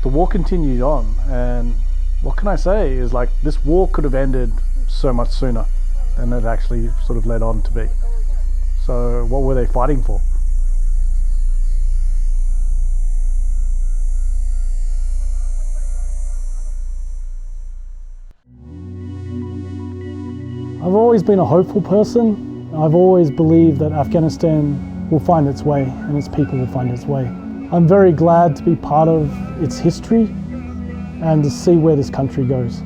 the war continued on, and what can I say is like this war could have ended so much sooner than it actually sort of led on to be. So what were they fighting for? I've always been a hopeful person. I've always believed that Afghanistan will find its way and its people will find its way. I'm very glad to be part of its history and to see where this country goes.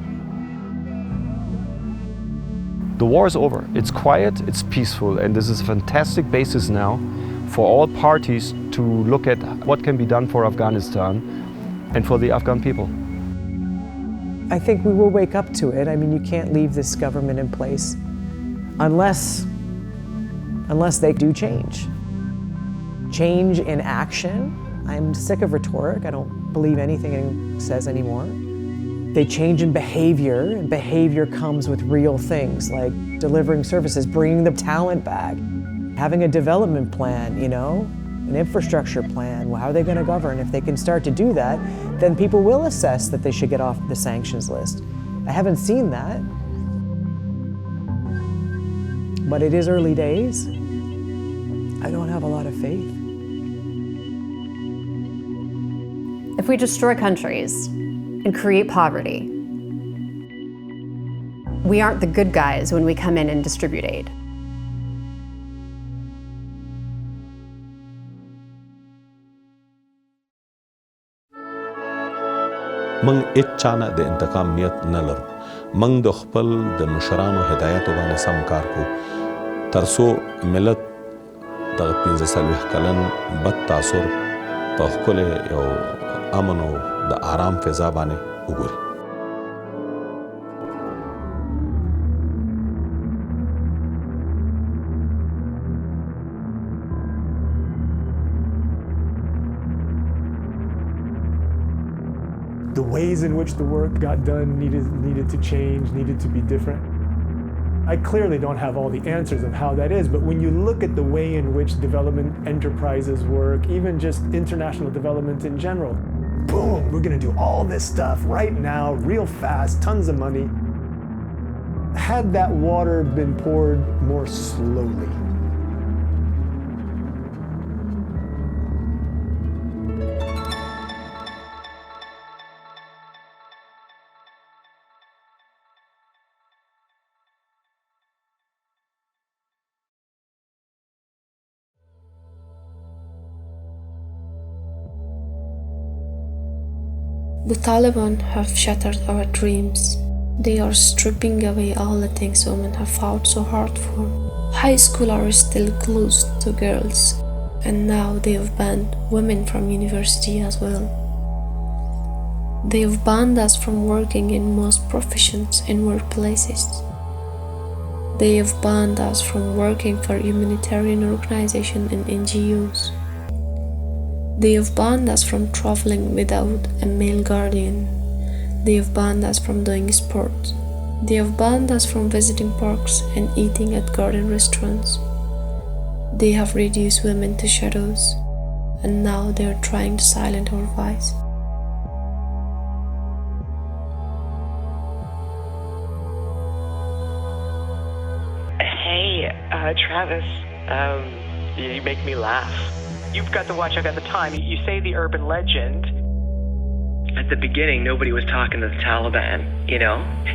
The war is over. It's quiet, it's peaceful, and this is a fantastic basis now for all parties to look at what can be done for Afghanistan and for the Afghan people. I think we will wake up to it. I mean, you can't leave this government in place unless they do change. Change in action. I'm sick of rhetoric. I don't believe anything anyone says anymore. They change in behavior, and behavior comes with real things like delivering services, bringing the talent back, having a development plan, an infrastructure plan. Well, how are they going to govern? If they can start to do that, then people will assess that they should get off the sanctions list. I haven't seen that, but it is early days. I don't have a lot of faith. If we destroy countries and create poverty, we aren't the good guys when we come in and distribute aid. من هیڅ چانه د انتقام نیت نه لرو. من د خپل د مشرانو هدایتو باندې سم کار کوو ترڅو ملت د 15 کلن بد تاثر په ښکلې یو امن او د آرام فضا باندې وګوري. The ways in which the work got done needed to change, needed to be different. I clearly don't have all the answers of how that is, but when you look at the way in which development enterprises work, even just international development in general, boom, we're gonna do all this stuff right now, real fast, tons of money. Had that water been poured more slowly, The Taliban have shattered our dreams. They are stripping away all the things women have fought so hard for. High school are still closed to girls, and now they have banned women from university as well. They have banned us from working in most professions in workplaces. They have banned us from working for humanitarian organizations and NGOs. They have banned us from traveling without a male guardian. They have banned us from doing sports. They have banned us from visiting parks and eating at garden restaurants. They have reduced women to shadows, and now they are trying to silence our voice. Hey, Travis, you make me laugh. You've got the watch, I've got the time. You say the urban legend. At the beginning, nobody was talking to the Taliban,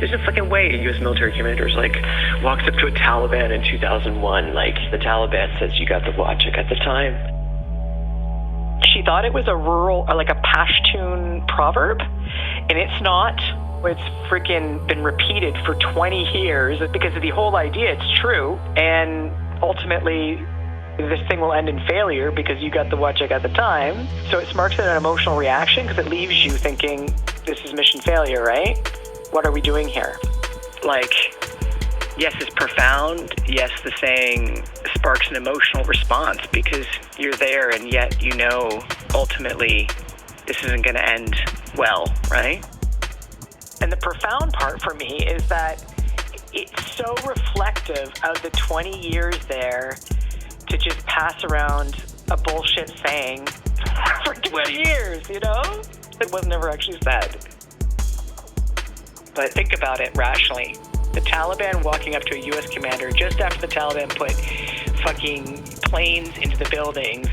There's no fucking way a U.S. military commander walks up to a Taliban in 2001, the Taliban says, you got the watch, I got the time. She thought it was a rural, or like a Pashtun proverb, and it's not. It's freaking been repeated for 20 years because of the whole idea. It's true, and ultimately this thing will end in failure because you got the watch, I got the time. So it sparks an emotional reaction because it leaves you thinking, this is mission failure, right? What are we doing here? Like, yes, it's profound. Yes, the saying sparks an emotional response because you're there and yet you know ultimately this isn't going to end well, right? And the profound part for me is that it's so reflective of the 20 years there to just pass around a bullshit saying for 20 years, you know? It was never actually said. But think about it rationally. The Taliban walking up to a U.S. commander just after the Taliban put fucking planes into the buildings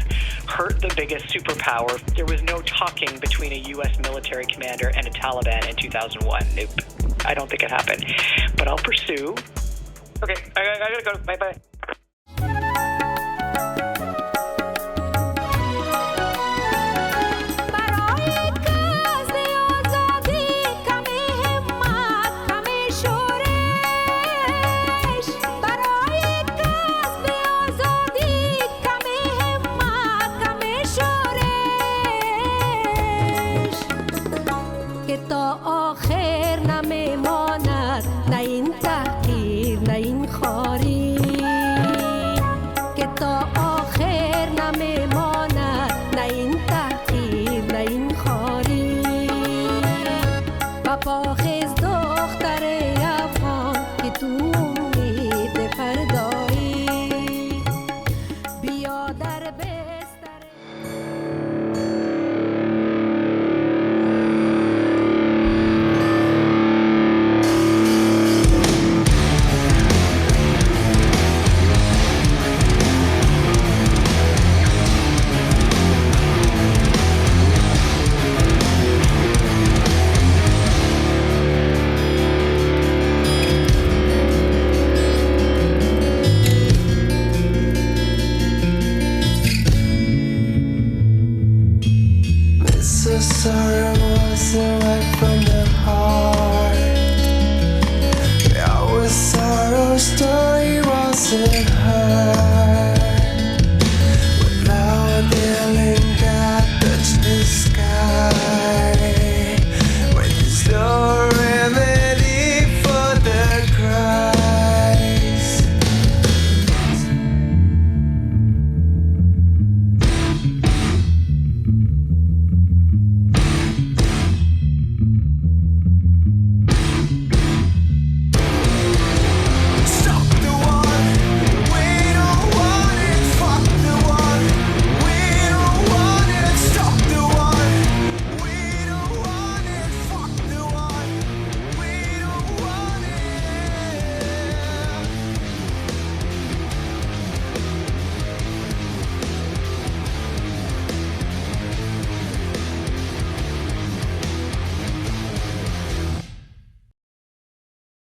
hurt the biggest superpower. There was no talking between a U.S. military commander and a Taliban in 2001. Nope. I don't think it happened. But I'll pursue. Okay, I gotta go. Bye-bye. Sorrow wasn't right from the heart. Our sorrow story wasn't heard.